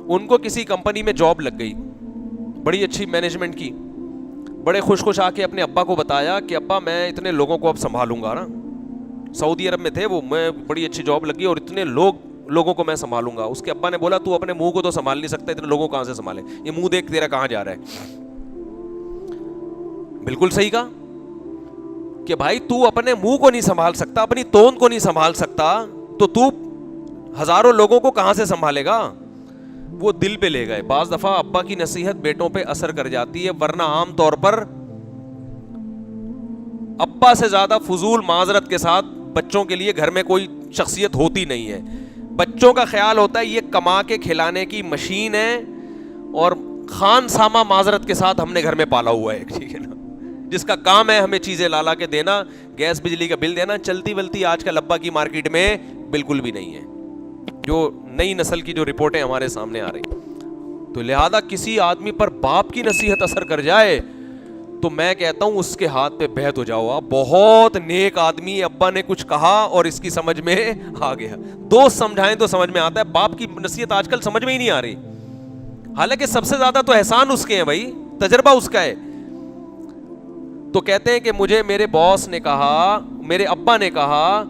Speaker 1: ان کو کسی کمپنی میں جاب لگ گئی, بڑی اچھی مینجمنٹ کی. بڑے خوش آ کے اپنے ابا کو بتایا کہ ابا میں اتنے لوگوں کو اب سنبھالوں گا نا. سعودی عرب میں تھے وہ, میں بڑی اچھی جاب لگی اور اتنے لوگوں کو میں سنبھالوں گا. اس کے ابا نے بولا تو اپنے منہ کو تو سنبھال نہیں سکتا, اتنے لوگوں کو کہاں سے سنبھالے, یہ منہ دیکھ تیرا کہاں جا رہا ہے. بالکل صحیح کہا کہ بھائی تو اپنے منہ کو نہیں سنبھال سکتا, اپنی توند کو نہیں سنبھال سکتا, تو ہزاروں لوگوں کو کہاں سے سنبھالے گا. وہ دل پہ لے گئے. بعض دفعہ ابا کی نصیحت بیٹوں پہ اثر کر جاتی ہے, ورنہ عام طور پر ابا سے زیادہ فضول معذرت کے ساتھ بچوں کے لیے گھر میں کوئی شخصیت ہوتی نہیں ہے. بچوں کا خیال ہوتا ہے یہ کما کے کھلانے کی مشین ہے, اور خان سامہ معذرت کے ساتھ ہم نے گھر میں پالا ہوا ہے, ٹھیک ہے نا, جس کا کام ہے ہمیں چیزیں لالا کے دینا, گیس بجلی کا بل دینا. چلتی ولتی آج کل ابا کی مارکیٹ میں بالکل بھی نہیں ہے, جو نئی نسل کی جو رپورٹیں ہمارے سامنے آ رہی. تو لہذا کسی آدمی پر باپ کی نصیحت اثر کر جائے تو میں کہتا ہوں اس کے ہاتھ پہ بیعت ہو جاؤ. آپ بہت نیک آدمی, ابا نے کچھ کہا اور اس کی سمجھ میں آ گیا. دوست سمجھائیں تو سمجھ میں آتا ہے, باپ کی نصیحت آج کل سمجھ میں ہی نہیں آ رہی. حالانکہ سب سے زیادہ تو احسان اس کے ہیں بھائی, تجربہ اس کا ہے. تو کہتے ہیں کہ مجھے میرے باس نے کہا, میرے ابا نے کہا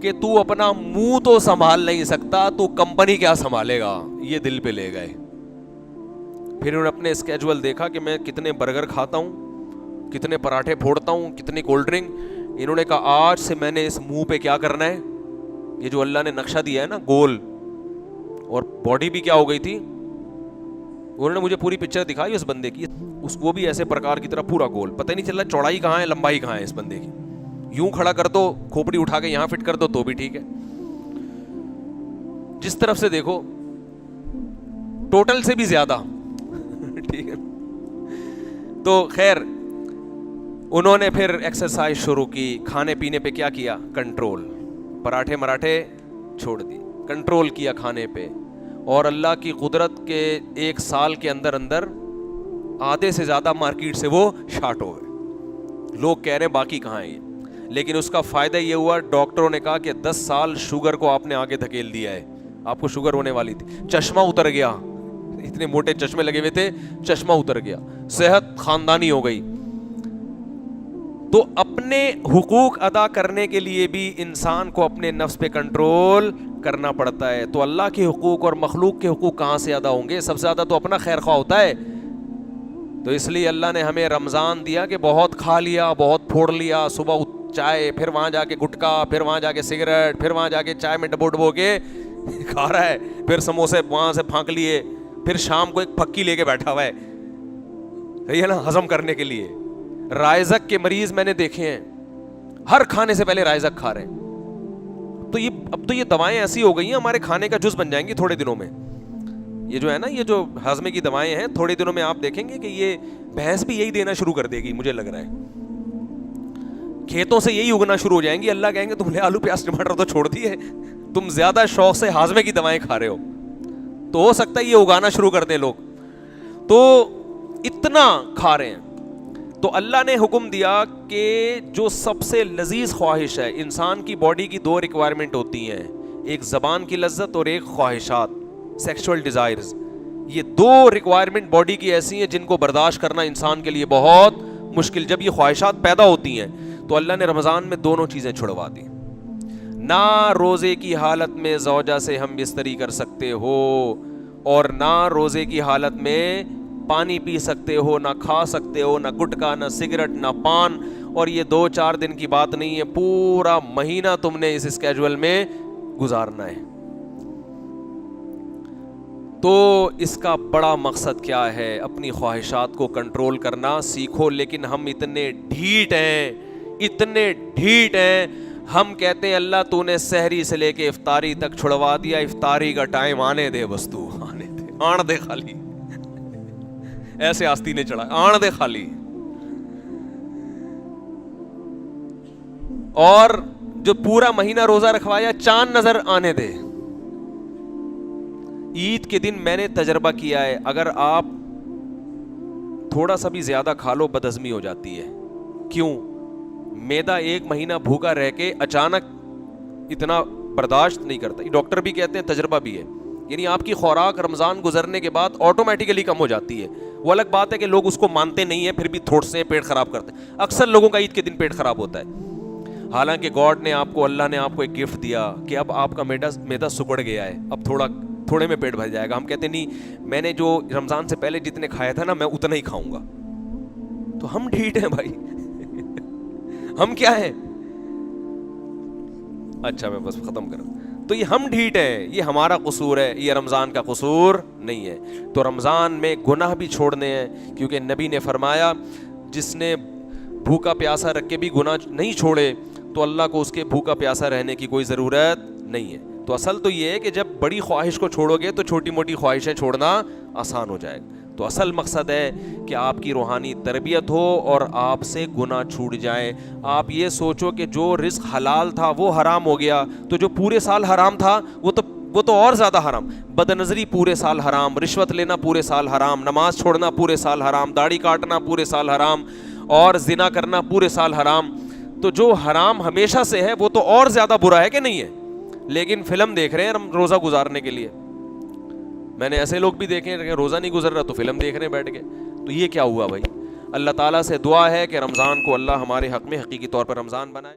Speaker 1: کہ تو اپنا منہ تو سنبھال نہیں سکتا, تو کمپنی کیا سنبھالے گا. یہ دل پہ لے گئے. پھر انہوں نے اپنے اسکیجول دیکھا کہ میں کتنے برگر کھاتا ہوں, کتنے پراٹھے پھوڑتا ہوں, کتنی کولڈ ڈرنک. انہوں نے کہا آج سے میں نے اس منہ پہ کیا کرنا ہے. یہ جو اللہ نے نقشہ دیا ہے نا گول, اور باڈی بھی کیا ہو گئی تھی, انہوں نے مجھے پوری پکچر دکھائی اس بندے کی, وہ بھی ایسے پرکار کی طرح پورا گول, پتہ نہیں چل رہا چوڑائی کہاں ہے لمبائی کہاں ہے اس بندے کی. یوں کھڑا کر دو, کھوپڑی اٹھا کے یہاں فٹ کر دو تو بھی ٹھیک ہے, جس طرف سے دیکھو ٹوٹل سے بھی زیادہ, ٹھیک ہے. تو خیر انہوں نے پھر ایکسرسائز شروع کی, کھانے پینے پہ کیا کیا, کنٹرول, پراٹھے مراٹھے چھوڑ دی, کنٹرول کیا کھانے پہ. اور اللہ کی قدرت کے 1 سال کے اندر اندر آدھے سے زیادہ مارکیٹ سے وہ شارٹ ہو گئے. لوگ کہہ رہے ہیں باقی کہاں ہیں, لیکن اس کا فائدہ یہ ہوا ڈاکٹروں نے کہا کہ 10 سال شوگر کو آپ نے آگے دھکیل دیا ہے, آپ کو شوگر ہونے والی تھی, چشمہ اتر گیا, اتنے موٹے چشمے لگے ہوئے تھے, چشمہ اتر گیا, صحت خاندانی ہو گئی. تو اپنے حقوق ادا کرنے کے لیے بھی انسان کو اپنے نفس پہ کنٹرول کرنا پڑتا ہے. تو اللہ کے حقوق اور مخلوق کے حقوق کہاں سے ادا ہوں گے, سب سے زیادہ تو اپنا خیر خواہ ہوتا ہے. تو اس لیے اللہ نے ہمیں رمضان دیا کہ بہت کھا لیا, بہت پھوڑ لیا, صبح چائے, پھر وہاں جا کے گٹکا, پھر وہاں جا کے سگریٹ, پھر وہاں جا کے چائے میں ڈبو ڈبو کے کھا رہا ہے, پھر سموسے وہاں سے پھانک لیے, پھر شام کو ایک پھکی لے کے بیٹھا ہوا ہے, صحیح ہے نا, ہضم کرنے کے لیے. رائزک کے مریض میں نے دیکھے ہیں, ہر کھانے سے پہلے رائزک کھا رہے ہیں. تو یہ اب تو یہ دوائیں ایسی ہو گئی ہیں ہمارے کھانے کا جز بن جائیں گی تھوڑے دنوں میں. یہ جو ہے نا, یہ جو ہضمے کی دوائیں ہیں, تھوڑے دنوں میں آپ دیکھیں گے کہ یہ بھینس بھی یہی دینا شروع کر دے گی, مجھے لگ رہا ہے. کھیتوں سے یہی اگنا شروع ہو جائیں گی. اللہ کہیں گے تم نے آلو پیاز ٹماٹر تو چھوڑ دیے, تم زیادہ شوق سے ہاضمے کی دوائیں کھا رہے ہو. تو ہو سکتا ہے یہ اگانا شروع کر دیں لوگ, تو اتنا کھا رہے ہیں. تو اللہ نے حکم دیا کہ جو سب سے لذیذ خواہش ہے, انسان کی باڈی کی 2 ریکوائرمنٹ ہوتی ہیں, ایک زبان کی لذت اور ایک خواہشات, سیکسول ڈیزائرز. یہ 2 ریکوائرمنٹ باڈی کی ایسی ہیں جن کو برداشت کرنا انسان کے لیے بہت مشکل. جب یہ خواہشات پیدا ہوتی ہیں تو اللہ نے رمضان میں دونوں چیزیں چھڑوا دی. نہ روزے کی حالت میں زوجہ سے ہم بستری کر سکتے ہو, اور نہ روزے کی حالت میں پانی پی سکتے ہو, نہ کھا سکتے ہو, نہ گٹکا, نہ سگریٹ, نہ پان. اور یہ 2-4 دن کی بات نہیں ہے, پورا مہینہ تم نے اس اسکیجول میں گزارنا ہے. تو اس کا بڑا مقصد کیا ہے, اپنی خواہشات کو کنٹرول کرنا سیکھو. لیکن ہم اتنے ڈھیٹ ہیں, ہم کہتے ہیں اللہ تو نے سحری سے لے کے افطاری تک چھڑوا دیا, افطاری کا ٹائم آنے دے, بس تو آنے دے, آن دے خالی. ایسے آستی نے چڑھا, آن دے خالی. اور جو پورا مہینہ روزہ رکھوایا, چاند نظر آنے دے. عید کے دن میں نے تجربہ کیا ہے, اگر آپ تھوڑا سا بھی زیادہ کھا لو بدہضمی ہو جاتی ہے. کیوں؟ میدا 1 مہینہ بھوکا رہ کے اچانک اتنا برداشت نہیں کرتا. ڈاکٹر بھی کہتے ہیں, تجربہ بھی ہے, یعنی آپ کی خوراک رمضان گزرنے کے بعد آٹومیٹیکلی کم ہو جاتی ہے. وہ الگ بات ہے کہ لوگ اس کو مانتے نہیں ہیں, پھر بھی تھوڑ سے پیٹ خراب کرتے ہیں. اکثر لوگوں کا عید کے دن پیٹ خراب ہوتا ہے. حالانکہ گاڈ نے آپ کو, اللہ نے آپ کو ایک گفٹ دیا کہ اب آپ کا میدا سکڑ گیا ہے, اب تھوڑے میں پیٹ بھر جائے گا. ہم کہتے نہیں, میں نے جو رمضان سے پہلے جتنے کھایا تھا نا, میں اتنا ہی کھاؤں گا. تو ہم ڈھیٹ ہیں بھائی. ہم کیا ہیں؟ اچھا میں بس ختم کروں. تو یہ ہم ڈھیٹ ہیں, یہ ہمارا قصور ہے, یہ رمضان کا قصور نہیں ہے. تو رمضان میں گناہ بھی چھوڑنے ہیں, کیونکہ نبی نے فرمایا جس نے بھوکا پیاسا رکھ کے بھی گناہ نہیں چھوڑے تو اللہ کو اس کے بھوکا پیاسا رہنے کی کوئی ضرورت نہیں ہے. تو اصل تو یہ ہے کہ جب بڑی خواہش کو چھوڑو گے تو چھوٹی موٹی خواہشیں چھوڑنا آسان ہو جائے گا. تو اصل مقصد ہے کہ آپ کی روحانی تربیت ہو اور آپ سے گناہ چھوٹ جائے. آپ یہ سوچو کہ جو رزق حلال تھا وہ حرام ہو گیا تو جو پورے سال حرام تھا وہ تو اور زیادہ حرام. بد نظری پورے سال حرام, رشوت لینا پورے سال حرام, نماز چھوڑنا پورے سال حرام, داڑھی کاٹنا پورے سال حرام, اور زنا کرنا پورے سال حرام. تو جو حرام ہمیشہ سے ہے وہ تو اور زیادہ برا ہے کہ نہیں ہے. لیکن فلم دیکھ رہے ہیں ہم روزہ گزارنے کے لیے. میں نے ایسے لوگ بھی دیکھے کہ روزہ نہیں گزر رہا تو فلم دیکھ رہے ہیں بیٹھ کے. تو یہ کیا ہوا بھائی؟ اللہ تعالیٰ سے دعا ہے کہ رمضان کو اللہ ہمارے حق میں حقیقی طور پر رمضان بنائے.